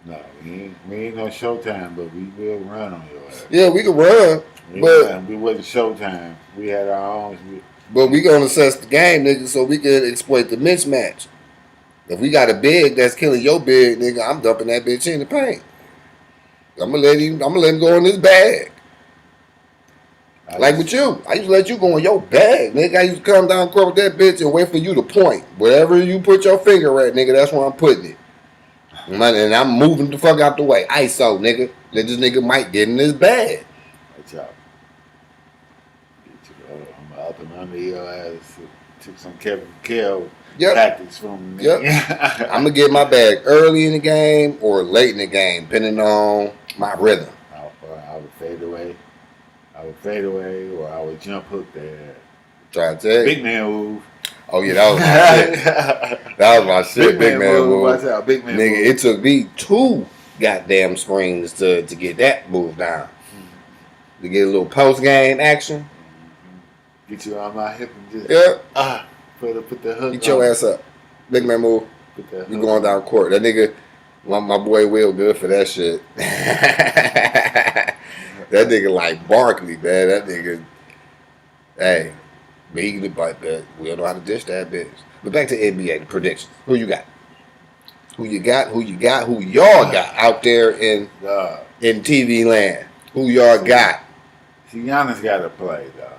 No, we ain't no Showtime, but we will run on your ass. Yeah, we can run, but we wasn't Showtime. We had our own. But we gonna assess the game, nigga, so we can exploit the mismatch. If we got a big that's killing your big, nigga, I'm dumping that bitch in the paint. I'm gonna let him go in his bag. Like with you, I used to let you go in your bag, nigga. I used to come down court with that bitch and wait for you to point. Wherever you put your finger at, nigga, that's where I'm putting it. And I'm moving the fuck out the way. ISO, nigga. Let this nigga might get in his bag. Watch out. I'm up and under your ass. Took some Kevin Kell tactics from me. Yep. I'm gonna get my bag early in the game or late in the game, depending on my rhythm. I would fade away. Or I would jump hook there. Try to tell you. Big man move. Oh yeah, that was my shit. That was my shit. Big man move. Watch out, big man nigga, move. It took me 2 goddamn springs to get that move down. To get a little post game action. Get you on my hip and just put the hook. Get your ass up. Big man move. You going down court. That nigga, my boy Will good for that shit. That nigga like Barkley, man. That nigga, hey, but he can like that. We don't know how to dish that bitch. But back to NBA, the predictions. Who you got? Who y'all got out there in TV land? Who y'all got? See, Giannis got to play, dog.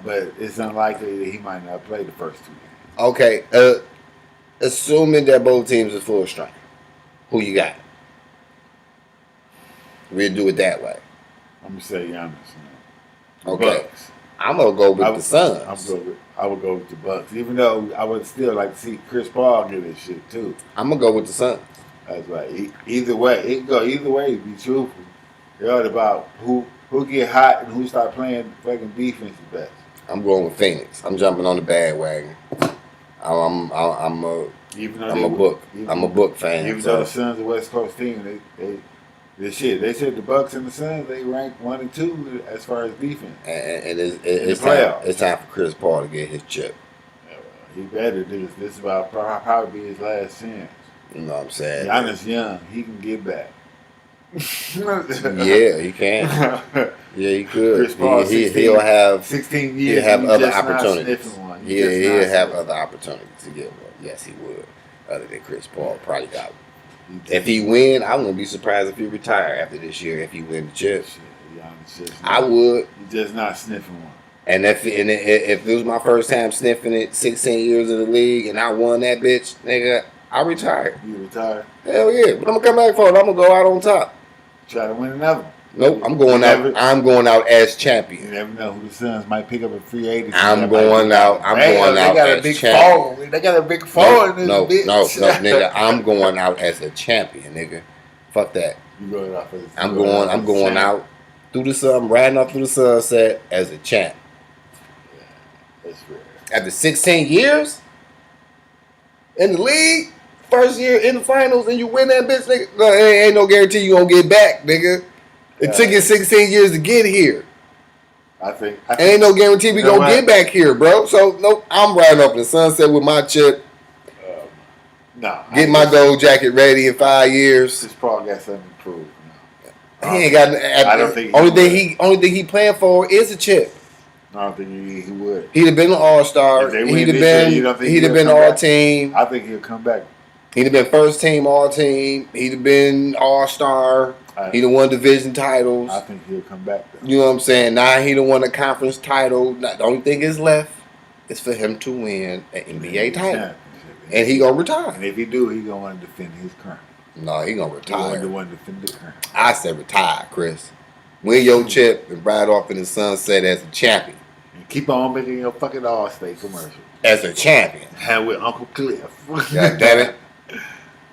But it's unlikely that he might not play the first 2 games. Okay, assuming that both teams are full strength, who you got? We'll do it that way. I'm gonna say Giannis. Okay, Bucks. I'm gonna go with the Suns. I would go with the Bucks, even though I would still like to see Chris Paul get his shit too. I'm gonna go with the Suns. That's right. Either way, it can go either way. To be truthful, it's all about who get hot and who start playing fucking defense the best. I'm going with Phoenix. I'm jumping on the bandwagon. I'm a book fan. Even though the Suns are a West Coast team, they said the Bucks and the Suns they rank 1 and 2 as far as defense. And it's time for Chris Paul to get his chip. He better do this. This is about probably be his last chance. You know what I'm saying? Giannis young, he can get back. Yeah, he can. Yeah, he could. Chris Paul, he'll have 16 years. He'll have other opportunities. He'll have other opportunities to get one. Yes, he would. Other than Chris Paul, probably got one. If he win, I wouldn't be surprised if he retire after this year. If he win the chip, I would. He's just not sniffing one. And if it was my first time sniffing it, 16 years in the league, and I won that bitch, nigga, I retire. You retire? Hell yeah! But I'm gonna come back for it. I'm gonna go out on top. Try to win another one. Nope, I'm going out. I'm going out as champion. You never know who the Suns might pick up a free agent. I'm going out as champion. They got a big forward in this bitch. No, nigga. I'm going out as a champion, nigga. Fuck that. You going out as I'm going out through the sun. I'm riding off through the sunset as a champ. Yeah, that's fair. After 16 years in the league, first year in the finals, and you win that bitch, nigga. No, ain't no guarantee you gonna get back, nigga. It took you 16 years to get here. I think ain't no guarantee we gonna get back here, bro. So, nope, I'm riding up in the sunset with my chip. No. Get my gold jacket ready in 5 years. Chris Paul got something to prove. No. He ain't got. I don't think only thing he playing for is a chip. I don't think he would. He'd have been an all-star. He'd have been all-team. I think he'll come back. He'd have been first team, all-team. He'd have been all-star. He'd have won division titles. I think he'll come back, though. You know what I'm saying? Now he'd have won a conference title. Now, the only thing is left is for him to win an NBA title. And he gonna retire. And if he do, he gonna want to defend his crown. No, he gonna retire. He want to defend the crown. I said retire, Chris. Win your chip and ride off in the sunset as a champion. And keep on making your fucking All-State commercial. As a champion. And with Uncle Cliff. God damn it.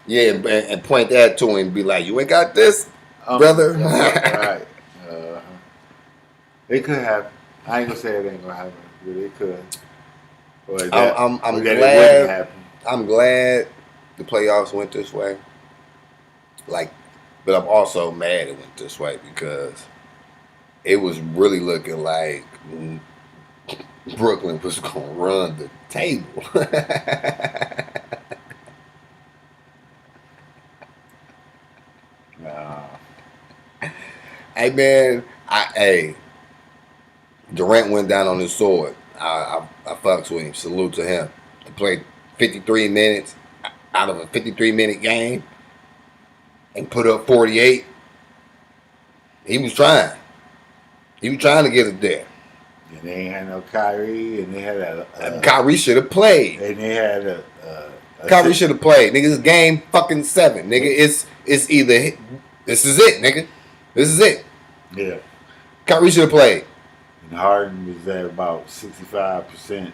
Yeah, and point that to him and be like, you ain't got this, brother. Right. It could happen. I ain't gonna say it ain't gonna happen, but it could. I'm glad the playoffs went this way. But I'm also mad it went this way because it was really looking like Brooklyn was gonna run the table. Hey man, Durant went down on his sword. I fucks with him. Salute to him. To play 53 minutes out of a 53-minute game and put up 48. He was trying. He was trying to get it there. And they ain't had no Kyrie, and they had Kyrie should have played. And they had Kyrie should have played. Nigga, this game fucking 7. Nigga, it's either this is it, nigga. This is it. Yeah. Kyrie should have played. And Harden was at about 65%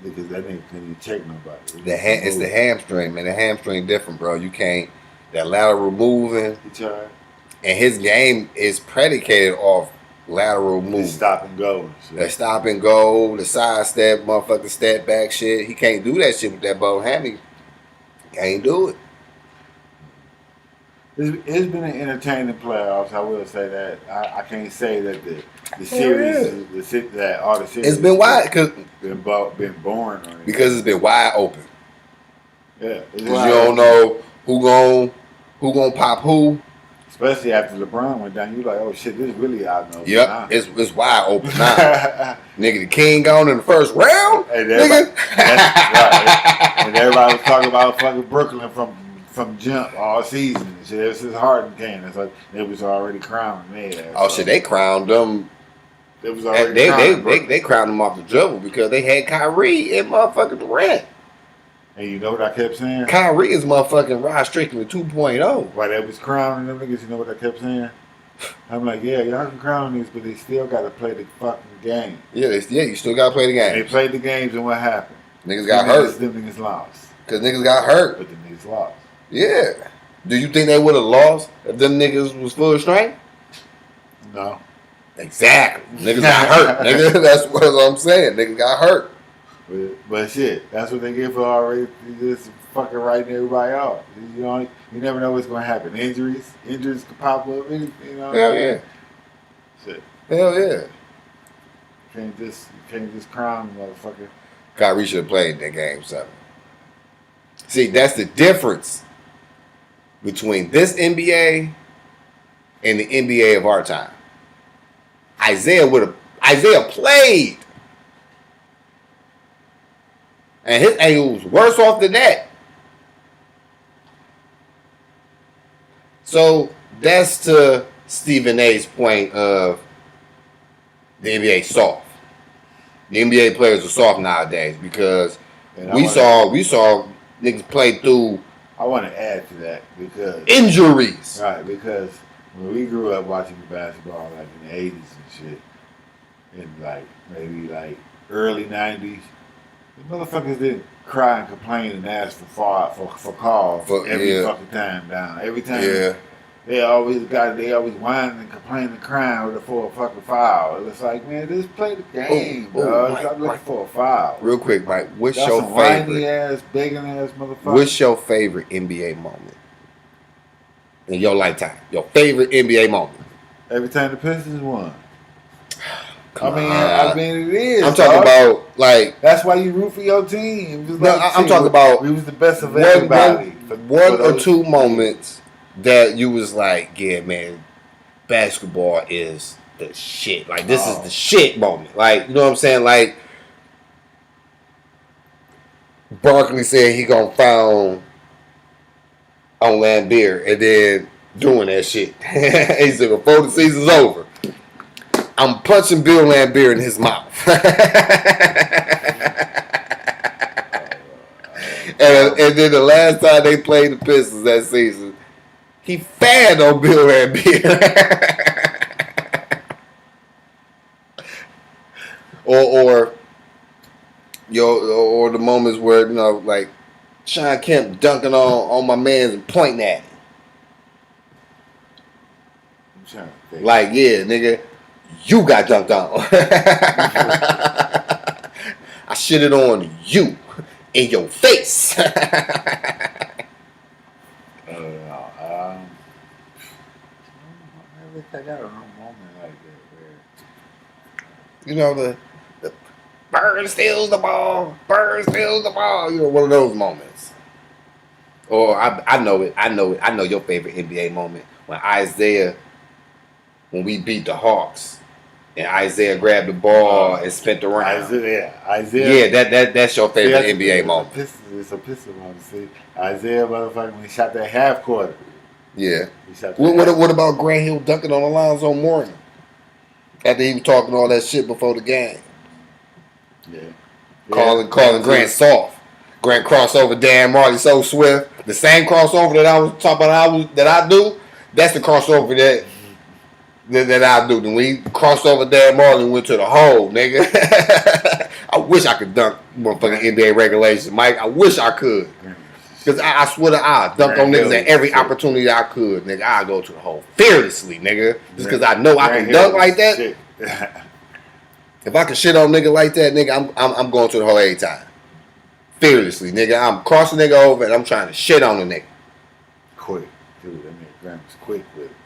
because that nigga couldn't even check nobody. It's the hamstring, man. The hamstring different, bro. You can't. That lateral moving. He tried. And his game is predicated off lateral movement. Stop and go. The stop and go, the side step, motherfucking step back shit. He can't do that shit with that bow hammy. Can't do it. It's been an entertaining playoffs. I will say that. I can't say that the series, that all the series. It's been wide because been boring. Because it's been wide open. Yeah, because you don't know who gonna pop who. Especially after LeBron went down, you like, oh shit, this really out now. Yep, it's wide open now. Nigga, the king gone in the first round. And everybody, right. And everybody was talking about fucking Brooklyn from jump all season. Shit, this is Harden came. It's like they was already crowning me. Oh shit, they crowned them. It was already they crowned them off the dribble because they had Kyrie and motherfucking Durant. And you know what I kept saying? Kyrie is motherfucking Rod Strickland 2.0. While they was crowning them niggas, you know what I kept saying? I'm like, yeah, y'all can crown these, but they still got to play the fucking game. Yeah, you still got to play the game. They played the games, and what happened? Niggas got hurt. Them niggas lost. Because niggas got hurt. But the niggas lost. Yeah. Do you think they would have lost if them niggas was full strength? No. Exactly. Niggas got hurt. Nigga, that's what I'm saying. Niggas got hurt. But shit, that's what they get for already just fucking writing everybody off. You know, you never know what's gonna happen. Injuries could pop up. You know. Hell yeah. Shit. Hell yeah. You can't just crown motherfucker. Kyrie should have played that game 7. See, that's the difference between this NBA and the NBA of our time. Isaiah played. And his angle was worse off than that. So that's to Stephen A's point of the NBA soft. The NBA players are soft nowadays because we saw niggas play through. I want to add to that because injuries. Right, because when we grew up watching basketball like in the 80s and shit, in like maybe like early 90s. The motherfuckers didn't cry and complain and ask for calls every fucking time down. Every time they always whining and complaining and crying for a fucking foul. It's like, man, just play the game, bro. Stop looking for a foul. Real quick, Mike, what's That's your some favorite? whiny ass, begging ass motherfucker. What's your favorite NBA moment in your lifetime? Your favorite NBA moment? Every time the Pistons won. Come on. I mean, it is. I'm talking about like. That's why you root for your team. It was No, like, I'm talking about. we was the best of everybody. One or two moments that you was like, yeah, man, basketball is the shit. Like this is the shit moment. Like you know what I'm saying? Like Barkley said he gonna foul on Lambeer and then doing that shit. He said before the season's over, I'm punching Bill Lambeer in his mouth. And then the last time they played the Pistons that season, he fanned on Bill Lambeer. or the moments where, you know, like Sean Kemp dunking on my mans and pointing at him. I'm trying to think. Like, yeah, nigga, you got dunked on. I shitted on you in your face. I don't know. I got a moment like that where, you know, the Bird steals the ball. Bird steals the ball. You know, one of those moments. Or I know it. I know your favorite NBA moment when we beat the Hawks, and Isaiah grabbed the ball and spent around. Isaiah. Yeah, that's your favorite NBA moment. It's a pistol moment. See, Isaiah, motherfucker, when he shot that half quarter. Yeah. What about Grant Hill dunking on Alonzo Mourning after he was talking all that shit before the game? Yeah. Calling Grant soft. Grant crossover, damn Marley so swift. The same crossover that I was talking about that I do, that's the crossover that I do. Then we crossed over Dan Marley and went to the hole, nigga. I wish I could dunk motherfucking NBA regulation, Mike. I wish I could. Because I swear to I dunked on niggas at every opportunity I could, nigga. I go to the hole fearlessly, nigga. Just because I know I can dunk like that. If I can shit on a nigga like that, nigga, I'm going to the hole every time. Fearlessly, nigga. I'm crossing nigga over and I'm trying to shit on the nigga. Quick. Dude, that nigga Grant was quick with it.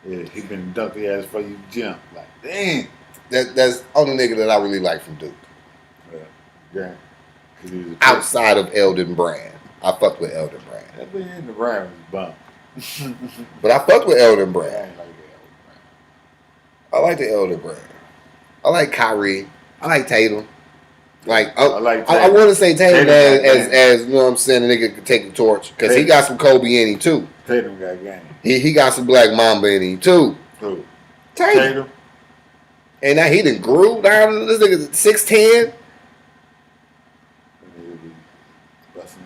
Yeah, he been dunking ass before you jump. Like, damn. That's only nigga that I really like from Duke. Yeah. Outside of Eldon Brand. I fucked with Eldon Brand. That been in the Brand was bump. But I fucked with Eldon Brand. I ain't like the Eldon Brand. I like the Eldon Brand. I like Kyrie. I like Tatum. Like I want to say Tatum as you know what I'm saying, a nigga could take the torch because he got some Kobe in him too. Tatum got game. He got some Black Mamba in him too. Who? Tatum. And now he done grew down. This nigga 6'10".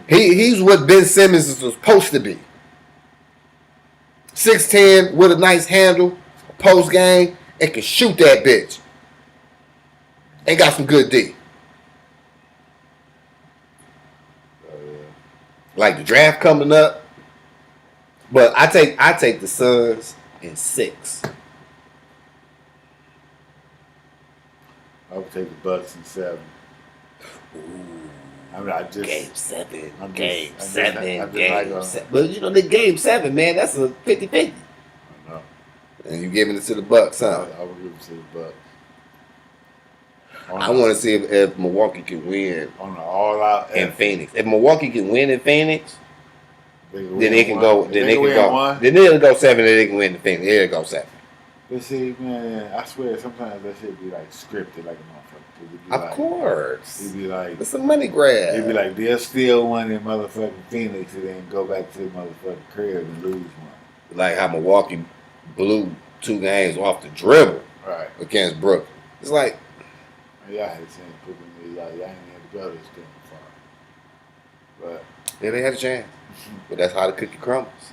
He's what Ben Simmons is supposed to be. 6'10" with a nice handle, post game, and can shoot that bitch. And got some good D. Like the draft coming up. But I take the Suns in 6. I would take the Bucks in 7. Ooh. Game 7. Game 7. But you know, the Game 7, man, that's a 50-50. I know. And you giving it to the Bucks, huh? I would give it to the Bucks. I want to see if Milwaukee can win on an all-out in Phoenix. If Milwaukee can win in Phoenix, then they can go. Then they'll go 7. And they can win in Phoenix. They'll go 7. But see, man, I swear sometimes that shit be like scripted, like a motherfucker. Of course, it'd be like it's a money grab. It'd be like they'll steal one in motherfucking Phoenix and then go back to the motherfucking crib and lose one. Like how Milwaukee blew 2 games off the dribble, right, against Brooklyn. It's like. Yeah, I had seen Brooklyn. Y'all ain't had to go this game far. But yeah, they had a chance. But that's how the cookie crumbles.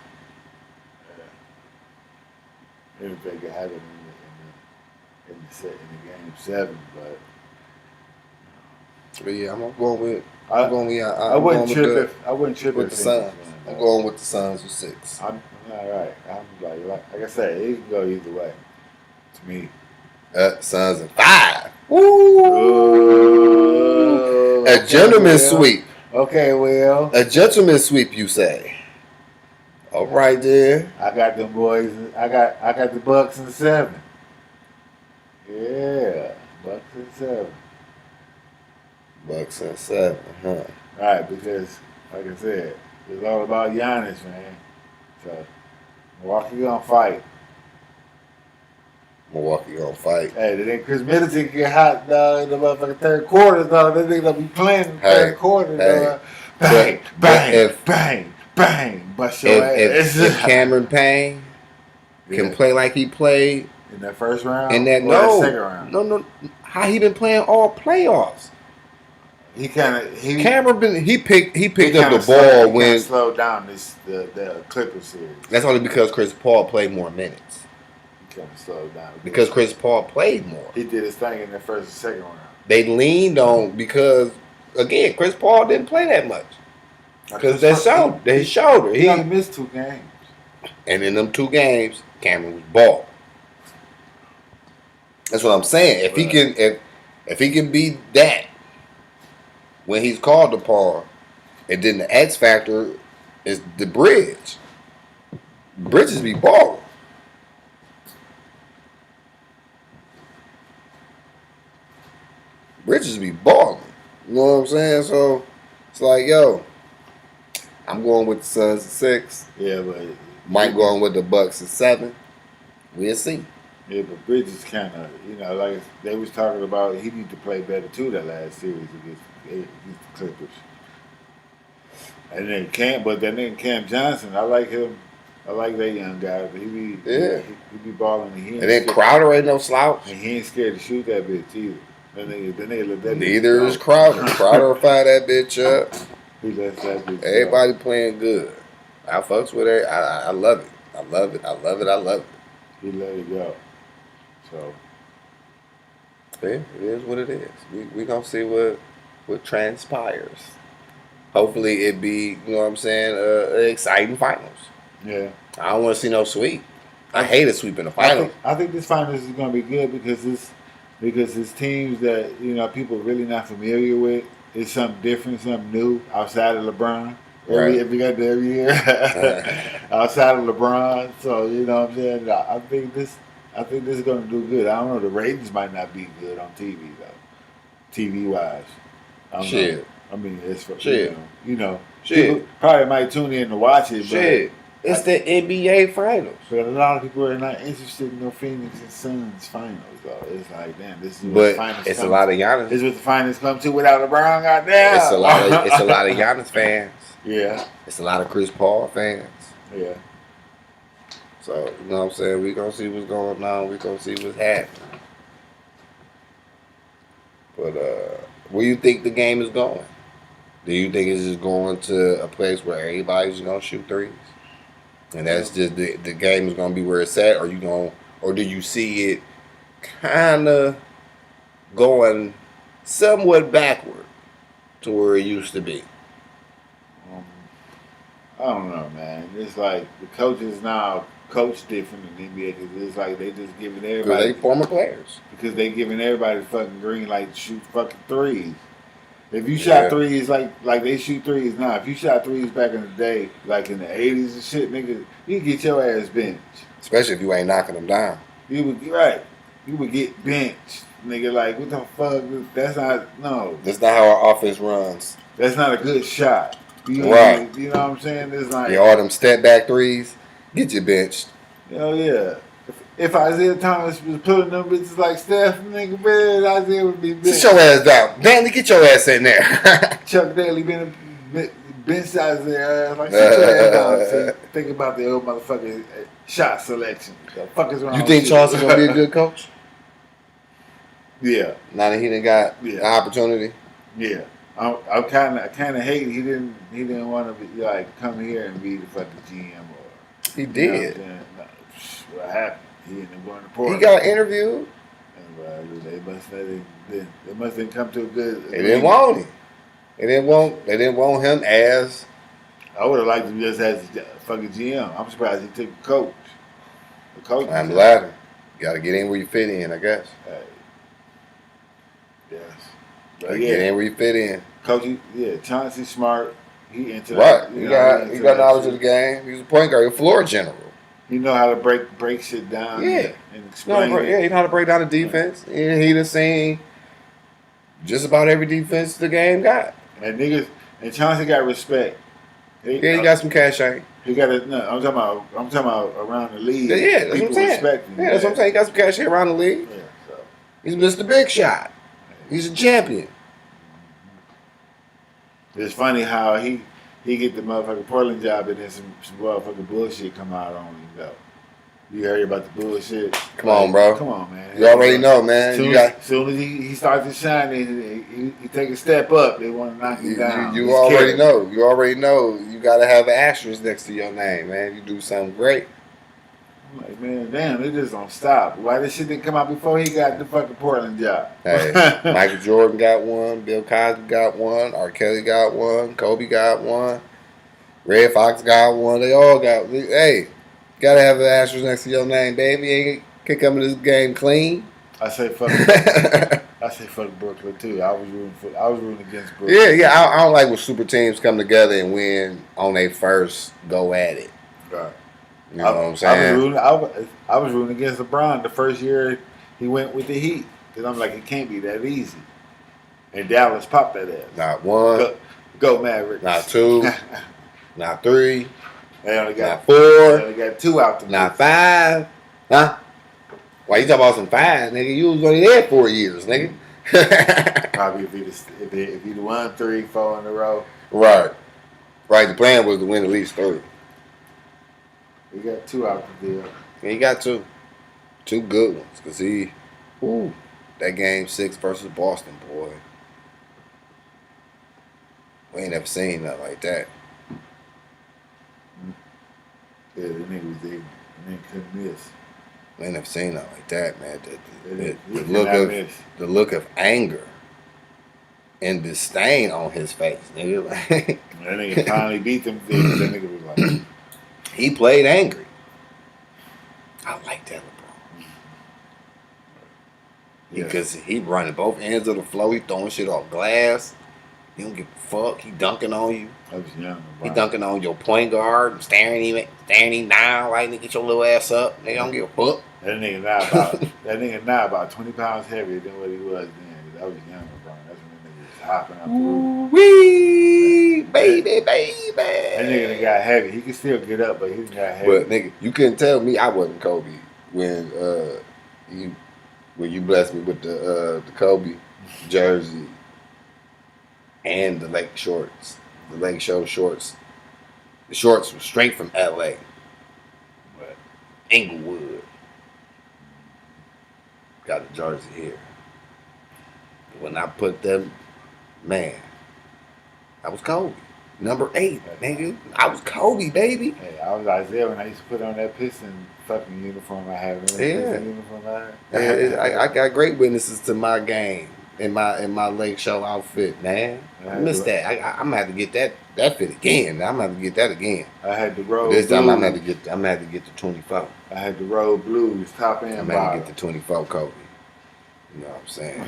Yeah. Anything could happen in the game 7, but yeah, I'm going with. I wouldn't trip with the Suns. I'm going with the Suns with 6. I'm all right. I'm like I said, it can go either way. To me. Suns in 5. Ooh. A gentleman's sweep. Okay, well. A gentleman's sweep, you say. All right, there. I got them boys. I got the Bucks in 7. Yeah. and 7. Bucks and 7, huh? Right, because like I said, it's all about Giannis, man. So Milwaukee gonna fight. Milwaukee gonna fight. Hey, then Chris Middleton get hot, dog, in the motherfucking third quarter, dog. That nigga gonna be playing in the third quarter, dog. Bang, bang, bang, bang. Bust your ass. If Cameron Payne can play like he played in that first round, in that that second round, no, how he been playing all playoffs? He Cameron he picked up the ball when slowed down the Clippers series. That's only because Chris Paul played more minutes. Kind of slowed down because Chris Paul played more. He did his thing in the first and second round. They leaned on because again Chris Paul didn't play that much because his shoulder. He only missed 2 games, and in them 2 games, Cameron was ball. That's what I'm saying. If he can be that when he's called upon, and then the X factor is the bridge. Bridges be balling. Bridges be balling. You know what I'm saying? So it's like, yo, I'm going with the Suns at 6. Yeah, but Mike going with the Bucks at 7. We'll see. Yeah, but Bridges kind of, like they was talking about, he need to play better too that last series against the Clippers. And then Cam Johnson, I like him. I like that young guy. But he be balling. And then Crowder ain't no slouch. And he ain't scared to shoot that bitch either. Neither is Crowder. Crowder will fire that bitch up. He lets that bitch Everybody playing good. I fucks with it. I love it. I love it. I love it. I love it. He let it go. So yeah, it is what it is. We gonna see what transpires. Hopefully it be, you know what I'm saying, an exciting finals. Yeah. I don't want to see no sweep. I hate a sweep in the finals. I think this finals is gonna be good because it's teams that people really not familiar with. It's something different, something new outside of LeBron. Every year outside of LeBron. So you know what I'm saying. I think this is gonna do good. I don't know. The ratings might not be good on TV though. TV wise. Shit. Know. I mean, it's for shit. People probably might tune in to watch it. Shit. It's the NBA finals. But a lot of people are not interested in no Phoenix and Suns finals, though. It's like, damn, this is what the finals it's a lot of Giannis. This is what the finals come to without LeBron. Goddamn. It's a lot of Giannis fans. Yeah. It's a lot of Chris Paul fans. Yeah. So, you know what I'm saying? We're going to see what's going on. We're going to see what's happening. But where you think the game is going? Do you think it's just going to a place where everybody's going to shoot threes? And that's just the game is going to be where it's at? Or do you see it kind of going somewhat backward to where it used to be? I don't know, man. It's like the coaches now coach different in the NBA because it's like they just giving everybody. Because they former players. Because they giving everybody the fucking green light to shoot fucking threes. If you shot threes like they shoot threes now, if you shot threes back in the day, like in the 80s and shit, nigga, you can get your ass benched. Especially if you ain't knocking them down. You would get benched. Nigga, like, what the fuck? That's not how our offense runs. That's not a good shot. You know what I'm saying? It's like all them step back threes, get you benched. Hell yeah. If Isaiah Thomas was putting them bitches like Steph, nigga, man, Isaiah would be benched. Sit your ass down. Danny, get your ass in there. Chuck Daly been benched Isaiah. Like, sit your ass down. See, think about the old motherfucking shot selection. The fuck is wrong? You think Charles is gonna be a good coach? Yeah. Now that he done got an opportunity. Yeah. I kind of hate he didn't want to be like come here and be the fucking GM or he did. What happened? He ended up going to Portland. He got interviewed. And they must have come to a good. They didn't want him. They didn't want him as. I would have liked him just as a fucking GM. I'm surprised he took the coach. The coach. I'm glad. You got to get in where you fit in, I guess. Yes. Get in where you fit in. Coach, Chauncey Smart. He into that. He got knowledge of the game. He's a point guard, a floor general. He know how to break shit down. Yeah. And explain. He know how to break down the defense. Yeah. He done seen just about every defense the game got. And niggas, and Chauncey got respect. He got some cash out. He got it. No, I'm talking about around the league. Yeah, that's what I'm saying. Respect him. Yeah, that's what I'm saying. He got some cash around the league. Yeah, so. He's Mr. Big Shot. He's a champion. It's funny how he get the motherfucking Portland job and then some motherfucking bullshit come out on him though. You heard about the bullshit? Come on, bro. Come on, man. You already know, man. Soon as he starts to shine, he take a step up. They want to knock him down. You already know. You already know. You got to have an asterisk next to your name, man. You do something great. I'm like, man, damn, they just don't stop. Why this shit didn't come out before he got the fucking Portland job? Hey, Michael Jordan got one. Bill Cosby got one. R. Kelly got one. Kobe got one. Red Fox got one. They all got. Hey, gotta have an asterisk next to your name, baby. You can't come in this game clean. I say fuck. I say fuck Brooklyn too. I was rooting against Brooklyn. Yeah. I don't like when super teams come together and win on their first go at it. Right. You know what I'm saying? I was rooting against LeBron the first year he went with the Heat. Because I'm like, it can't be that easy. And Dallas popped that ass. Not one. Go Mavericks. Not two. Not three. They only got not four. They only got two out there. Not five. Huh? Why you talking about some five, nigga? You was only there 4 years, nigga. Probably if he'd won 3, 4 in a row. Right. The plan was to win at least 3. He got 2 out the deal. Yeah, he got 2. 2 good ones. Because that game 6 versus Boston, boy. We ain't never seen nothing like that. Yeah, the nigga was there. The nigga couldn't miss. We ain't never seen nothing like that, man. The look of anger and disdain on his face, nigga. That nigga finally beat them things. That nigga was like... He played angry. I like that LeBron. Because he running both ends of the floor. He throwing shit off glass. He don't give a fuck. He dunking on you. I was young. He dunking on your point guard, staring him down like, nigga, get your little ass up. Nigga don't give a fuck. That nigga now about 20 pounds heavier than what he was then. I was young LeBron. That's when that nigga was hopping out the roof. Wee, baby. That nigga done got heavy. He can still get up, but he done got heavy. But nigga, you couldn't tell me I wasn't Kobe when you blessed me with the Kobe jersey and the Lake shorts, the Lake Show shorts. The shorts were straight from L.A. But Inglewood. Got a jersey here. When I put them, man, I was Kobe. Number 8, nigga. I was Kobe, baby. Hey, I was Isaiah when I used to put on that Piston fucking uniform I had. Piston uniform I had? I got great witnesses to my game in my Lake Show outfit, man. I missed that. I'm gonna have to get that fit again. I'm gonna have to get that again. I had the road. This time I'm gonna have to get the 24. I had the road blues, top and bottom. I'm gonna have to get the 24 Kobe. You know what I'm saying?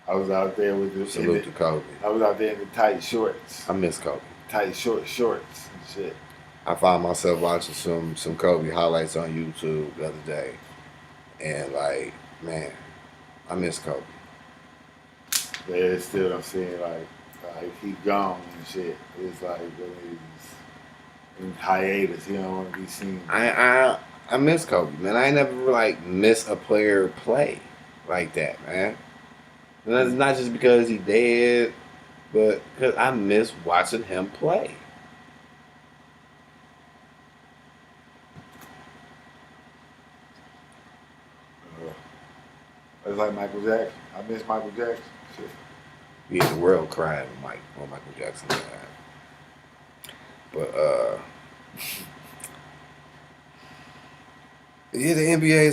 I was out there with the salute to Kobe. I was out there in the tight shorts. I miss Kobe. Tight shorts and shit. I found myself watching some Kobe highlights on YouTube the other day, and like, man, I miss Kobe. But it's still, I'm saying, like he gone and shit. It's like he's in hiatus. He don't want to be seen. I miss Kobe, man. I ain't never like miss a player play like that, man. And it's not just because he dead, but because I miss watching him play. It's like Michael Jackson. I miss Michael Jackson. Shit. Yeah, the world cried when Michael Jackson died. But yeah, the NBA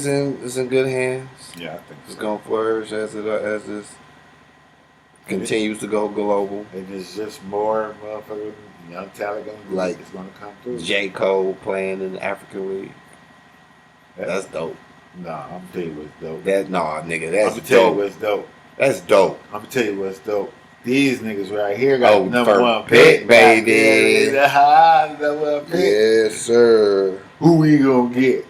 is in good hands. Yeah, I think it's gonna flourish as this continues to go global. And it's just more motherfucking young talent it's gonna come through. J. Cole playing in the African League. That's dope. Nah, I'm gonna tell you what's dope. Nigga, that's dope. I'm gonna tell you what's dope. That's dope. I'm gonna tell you what's dope. These niggas right here got number 1 pick, baby. Number 1 pick. Yes, sir. Who we gonna get?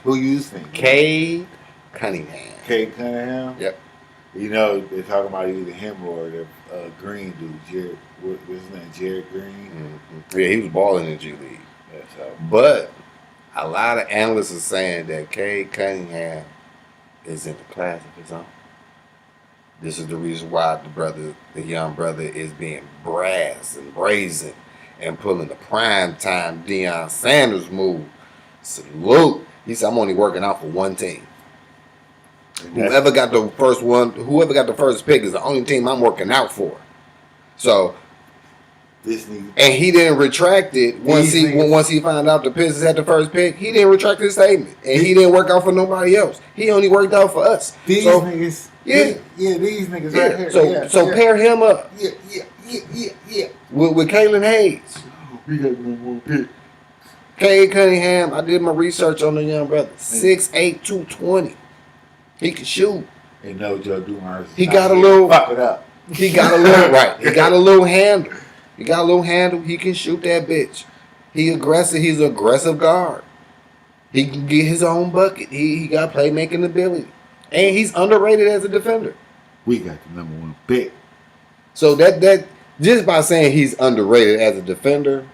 Who you think? Cade Cunningham. Cade Cunningham? Yep. You know, they're talking about either him or the Green dude, Jared. What's his name? Jared Green. Mm-hmm. Yeah, he was balling in G League. Yeah, so. But a lot of analysts are saying that Cade Cunningham is in the class of his own. This is the reason why the young brother, is being brass and brazen and pulling the prime time Deion Sanders move. Salute. He said, I'm only working out for one team. Whoever got the first pick is the only team I'm working out for. So, and he didn't retract it once he found out the Pistons had the first pick. He didn't retract his statement, and he didn't work out for nobody else. He only worked out for us. These niggas, these niggas right here. So pair him up. Yeah. With Kalen Hayes. We got no more pick. Cade Cunningham, I did my research on the young brother. 6'8", 220. He can shoot. And no Joe Dumars. He got a little. Fuck it up. He got a little right. He got a little handle. He can shoot that bitch. He aggressive. He's an aggressive guard. He can get his own bucket. He got playmaking ability, and he's underrated as a defender. We got the number one pick. So that just by saying he's underrated as a defender,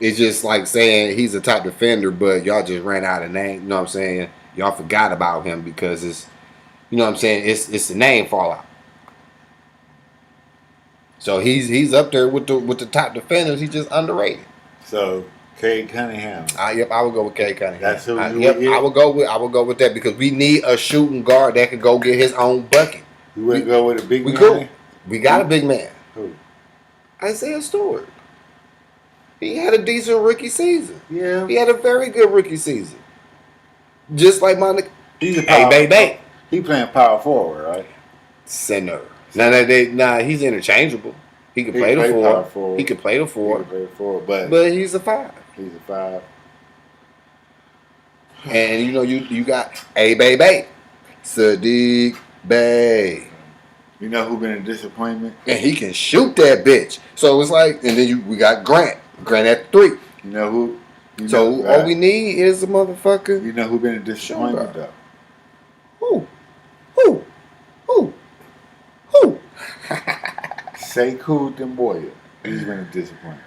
it's just like saying he's a top defender, but y'all just ran out of name. You know what I'm saying? Y'all forgot about him because it's, you know what I'm saying? It's the name fallout. So he's up there with the top defenders. He's just underrated. So Cade Cunningham. I would go with Cade Cunningham. That's who I would go with that because we need a shooting guard that can go get his own bucket. You wouldn't go with a big man? Cool. We got a big man. Who? Isaiah Stewart. He had a decent rookie season. Yeah. He had a very good rookie season. Just like my he's a power. Hey. He playing power forward, right? Center. Now he's interchangeable. He can play the four. He can play the four. But he's a 5. He's a 5. And you know you got Bay. Sadiq Bey. You know who been a disappointment? And he can shoot that bitch. So it's like, and then we got Grant. Grant at 3. You know who? All we need is a motherfucker. You know who been a disappointment though? Who? Sekou Demboya. He's been a disappointment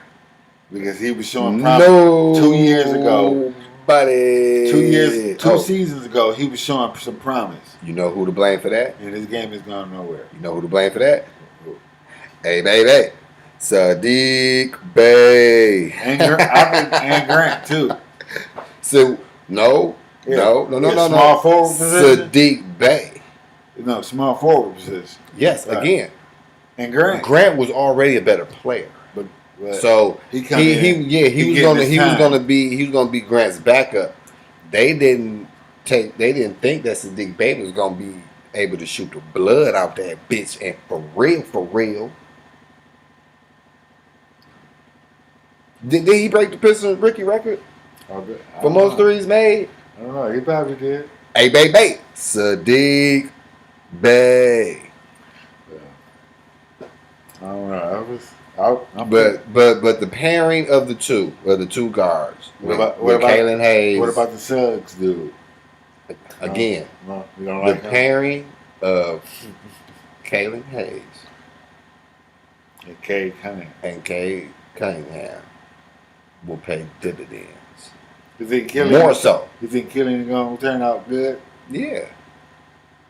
because he was showing promise 2 years ago. 2 seasons ago, he was showing some promise. You know who to blame for that? And his game is going nowhere. You know who to blame for that? Hey, baby. Sadiq Bey. And Grant, too. So, no. Small forward position? Sadiq Bey. No, small forward position. Yes, right. Again. And Grant was already a better player. But so he was gonna be Grant's backup. They didn't think that Sadiq Bey was gonna be able to shoot the blood out that bitch, and for real. Did he break the Pistons rookie record for most threes made? I don't know. He probably did. Hey, Bey. Sadiq Bey. I don't know. But the pairing of the two guards with Kalen Hayes. What about the Suggs dude? Again, you don't like the pairing of Kalen Hayes and Cade Cunningham will pay dividends. You think so? You think Killian gonna turn out good? Yeah.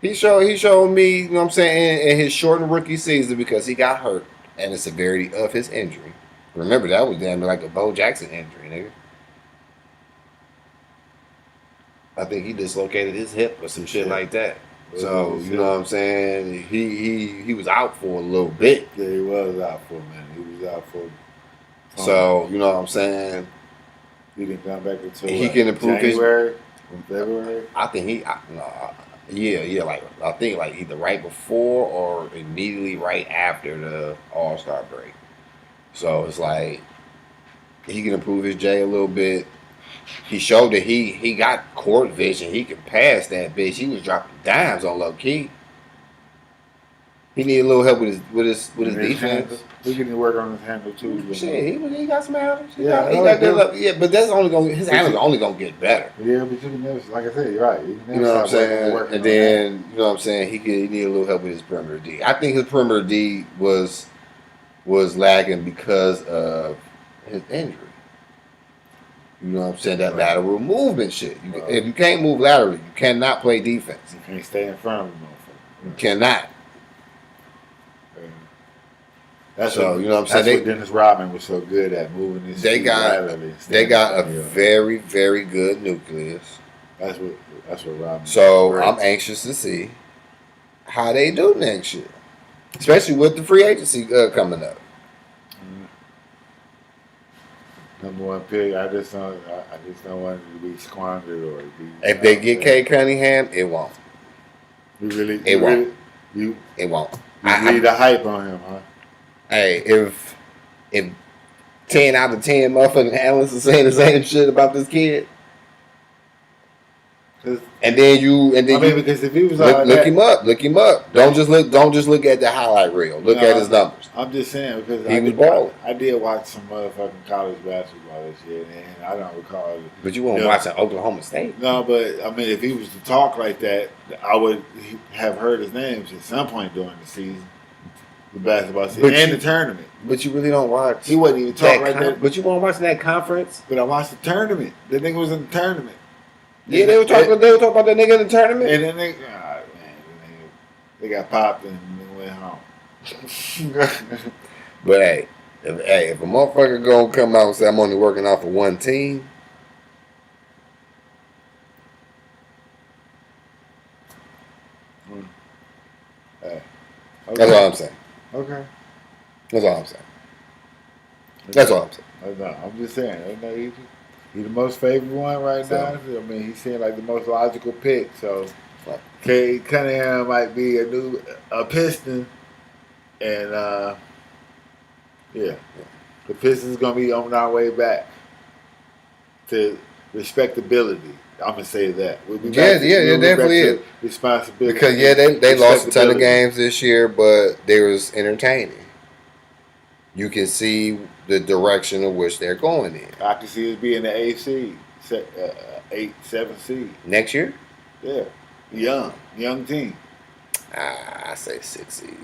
He showed me, you know what I'm saying, in his shortened rookie season because he got hurt and the severity of his injury. Remember, that was damn like a Bo Jackson injury, nigga. I think he dislocated his hip or some shit like that. So, you know what I'm saying? He was out for a little bit. Yeah, he was out for a minute. He was out for so, you know what I'm saying? He didn't come back until he can improve January, February? I think like I think like either right before or immediately right after the All-Star break. So it's like he can improve his J a little bit. He showed that he got court vision. He could pass that bitch. He was dropping dimes on low key. He need a little help with his And his defense. handle. We can work on his handle too. Shit, he got some handles. He Yeah, got good. Yeah, but that's only gonna his handles only gonna get better. Yeah, but you can never, like I said, you're right. You know what I'm saying? And then you know what I'm saying. He need a little help with his perimeter D. I think his perimeter D was lagging because of his injury. You know what I'm saying? That lateral movement shit. If you can't move laterally, you cannot play defense. You can't stay in front of him. You cannot. That's so, you know what I'm saying? That's what Dennis Rodman was so good at, moving his feet laterally. They got a very, very good nucleus. That's what Rodman. So I'm anxious to see how they do next year, especially with the free agency coming up. Number one pick. I just don't want it to be squandered or be. If they get Cade Cunningham, it won't. It won't. You need the hype on him, huh? Hey, if 10 out of 10 motherfucking analysts are saying the same shit about this kid, and then you because if he was look him up. Don't just look at the highlight reel. Look at his numbers. I'm just saying because he was balling. I did watch some motherfucking college basketball this year, and I don't recall. But you weren't watching Oklahoma State. No, but I mean, if he was to talk like that, I would have heard his names at some point during the season. The basketball season and the tournament. But you really don't watch. He wasn't even talking like that. But you weren't watching that conference. But I watched the tournament. The nigga was in the tournament. Yeah, they were talking about that nigga in the tournament. And then they got popped and went home. But if a motherfucker gonna come out and say I'm only working off of one team, okay. That's all I'm saying. Okay. That's all I'm saying. That's all I'm saying. No, I'm just saying. He's the most favored one right now. I mean, he seemed like the most logical pick. So, Cade Cunningham might be a Piston, and the Pistons gonna be on our way back to respectability. I'm gonna say that. We'll be definitely is responsibility because they lost a ton of games this year, but they was entertaining. You can see the direction of which they're going in. I can see it being the 8th seed, 7th seed next year. Yeah, young team. I say 6th seed.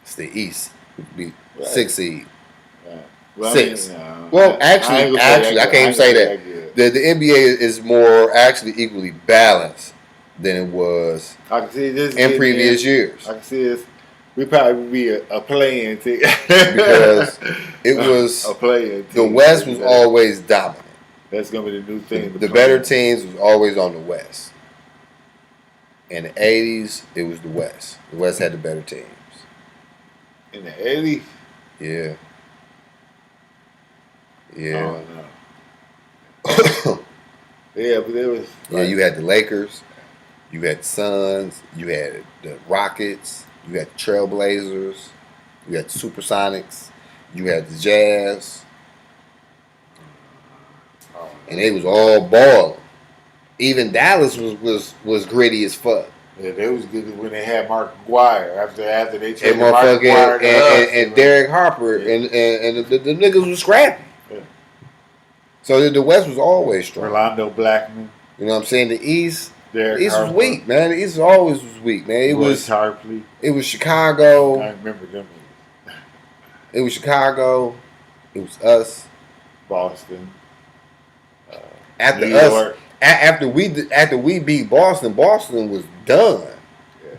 It's the East. It'd be 6th seed. Right. Well, 6. Actually, I can't even say that. The NBA is more actually equally balanced than it was I can see this in previous years. I can see this. We probably be a play-in team because it was a play-in team. The West was always dominant. That's gonna be the new thing. The better teams was always on the West. In the 80s, it was the West. The West had the better teams. In the 80s? Yeah. Yeah. Oh, no. Yeah, but there was. You had the Lakers, you had the Suns, you had the Rockets, you had the Trailblazers, you had the Supersonics, you had the Jazz, and they was all balling. Even Dallas was gritty as fuck. Yeah, they was good when they had Mark McGuire after they traded Mark McGuire and Derek Harper and the niggas was scrappy. Yeah. So the West was always strong. Orlando Blackman. You know what I'm saying? The East was weak, man. The East always was weak, man. It was Harpley. It was Chicago. I remember them. It was Chicago. It was us. Boston. After New us, York. after we beat Boston, Boston was done. Yeah.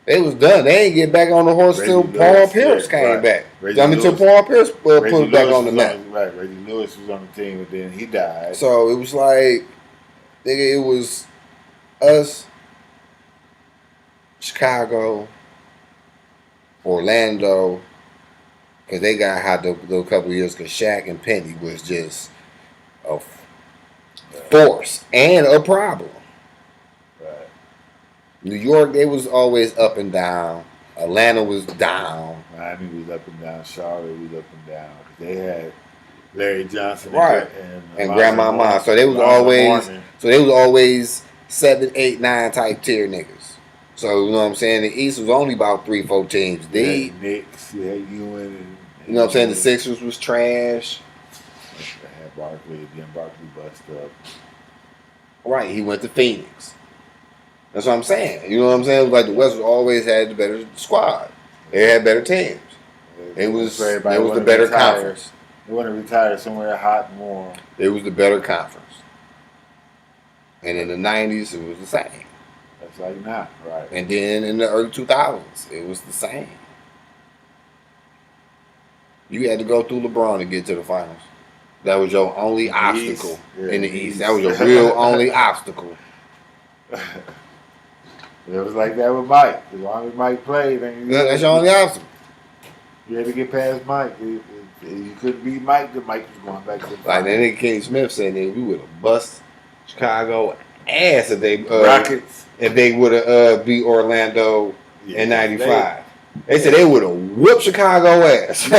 They was done. They ain't get back on the horse till Paul Pierce came back. Till Paul Pierce put it back on the map. Right, Reggie Lewis was on the team, but then he died. So it was like, nigga, it was us, Chicago, Orlando, because they got hot those couple of years because Shaq and Penny was just a force and a problem. Right. New York, they was always up and down. Atlanta was down. Miami was up and down. Charlotte was up and down. They had Larry Johnson and Grandmama. So they was always 7, 8, 9 type tier niggas. So you know what I'm saying. The East was only about 3-4 teams You deep. had Knicks, you had Ewing, and You know what I'm saying. The Sixers was trash. I had Barkley. Then Barkley bust up. Right, he went to Phoenix. That's what I'm saying. You know what I'm saying? It was like the West always had the better squad. They had better teams. It was the better conference. They want to retire somewhere hot and warm. It was the better conference. And in the 90s, it was the same. That's like not right. And then in the early 2000s, it was the same. You had to go through LeBron to get to the finals. That was your only obstacle in the East. That was your real only obstacle. It was like that with Mike. As long as Mike played, that's your only obstacle. You had to get past Mike. You couldn't beat Mike, then Mike was going back to the Like that nigga Kenny Smith said, we would have bust Chicago ass if they Rockets. If they would have beat Orlando in '95. They said they would have whooped Chicago ass.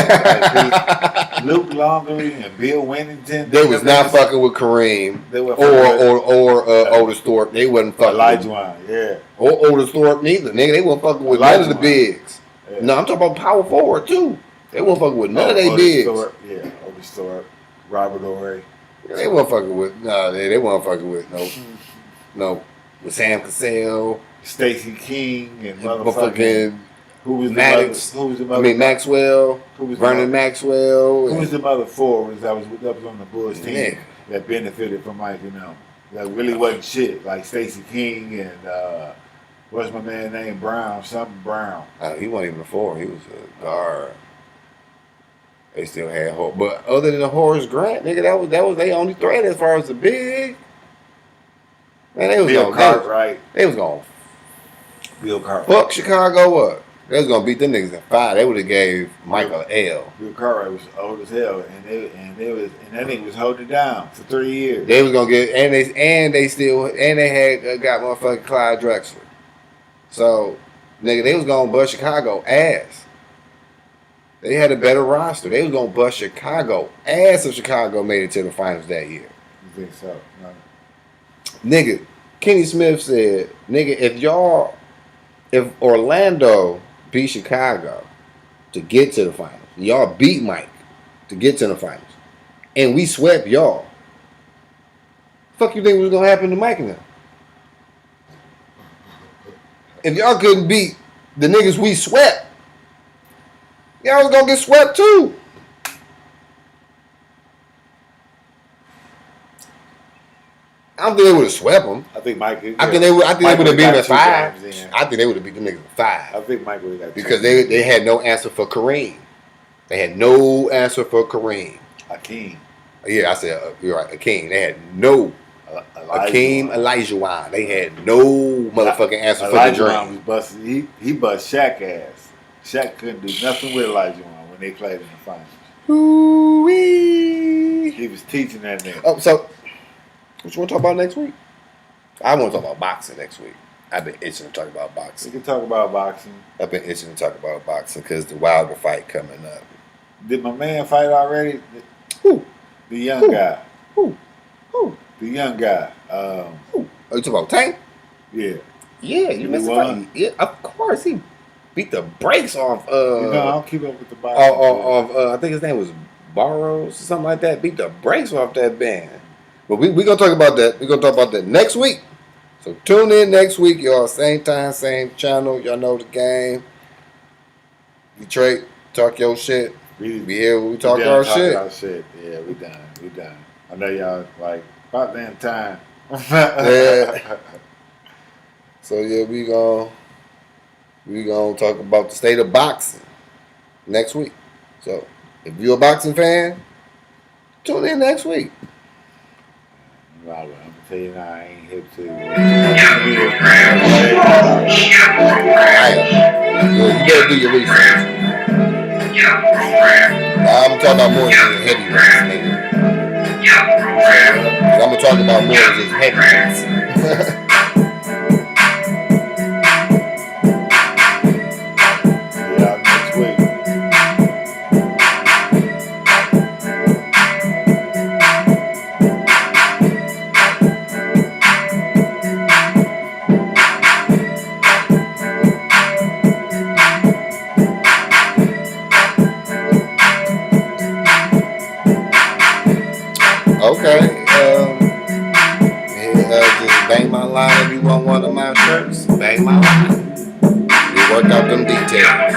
Luke Longley and Bill Winnington. They was not fucking with Kareem or Otis Thorpe. They wasn't fucking with yeah. Or Otis Thorpe neither. Nigga, they wasn't fucking with none of the bigs. Yeah. No, I'm talking about power forward too. They wasn't fucking with none of their bigs. Otis Thorpe, Robert Horry. They wasn't fucking with they wasn't fucking with with Sam Cassell, Stacey King, and motherfucking who was Maddox. Who was the mother? Maxwell. Who was Vernon Maxwell? Who was the mother forwards that was on the Bulls team that benefited from Mike and them? That really wasn't shit, like Stacey King and what's my man named Brown? Something Brown. He wasn't even a forward. He was a guard. They still had Horace, but other than the Horace Grant, nigga, that was their only threat as far as the big. Man, they was Bill Cartwright. They was gonna Bill Cartwright. Fuck Chicago up. They was gonna beat them niggas in 5. They would have gave Michael L. Bill Cartwright was old as hell, and that nigga was holding it down for 3 years. They was gonna get and they had got motherfucking Clyde Drexler. So, nigga, they was gonna bust Chicago ass. They had a better roster. They was gonna bust Chicago ass if Chicago made it to the finals that year. You think so? No. Nigga, Kenny Smith said, nigga, if Orlando beat Chicago to get to the finals, y'all beat Mike to get to the finals, and we swept y'all, fuck you think was gonna happen to Mike and them? If y'all couldn't beat the niggas we swept, y'all was gonna get swept too. I don't think they would have swept them. I think Mike. I think they would have beat them at 5. I think they would have beat them niggas at 5. I think Mike would have got because they had no answer for Kareem. They had no answer for Kareem. Hakeem. Yeah, I said you're right. Hakeem. They had no Hakeem Olajuwon. They had no motherfucking answer for the dream. Was busted. He bust Shaq ass. Shaq couldn't do nothing with Olajuwon when they played in the finals. Ooh-wee. He was teaching that nigga. Oh, so. What you want to talk about next week? I want to talk about boxing next week. I've been itching to talk about boxing. We can talk about boxing. I've been itching to talk about boxing because the Wilder fight coming up. Did my man fight already? Who? The young guy. Who? The young guy. Who? Oh, you talking about Tank? Yeah. Yeah, you missed the fight. Yeah, of course. He beat the brakes off. I don't keep up with the boxing. I think his name was Barrows or something like that. Beat the brakes off that band. But we gonna talk about that. We're gonna talk about that next week. So tune in next week, y'all. Same time, same channel. Y'all know the game. Detroit, talk your shit. We here. We talk our shit. Yeah, we done. I know y'all like about damn time. Yeah. So yeah, we gonna talk about the state of boxing next week. So if you're a boxing fan, tune in next week. I'm gonna tell you now, I ain't hip to. You better do your research. I'm talking about more than just heavyweights, nigga. I'm gonna talk about more than just heavyweights. Bang my line if you want one of my shirts. Bang my line. We work out them details.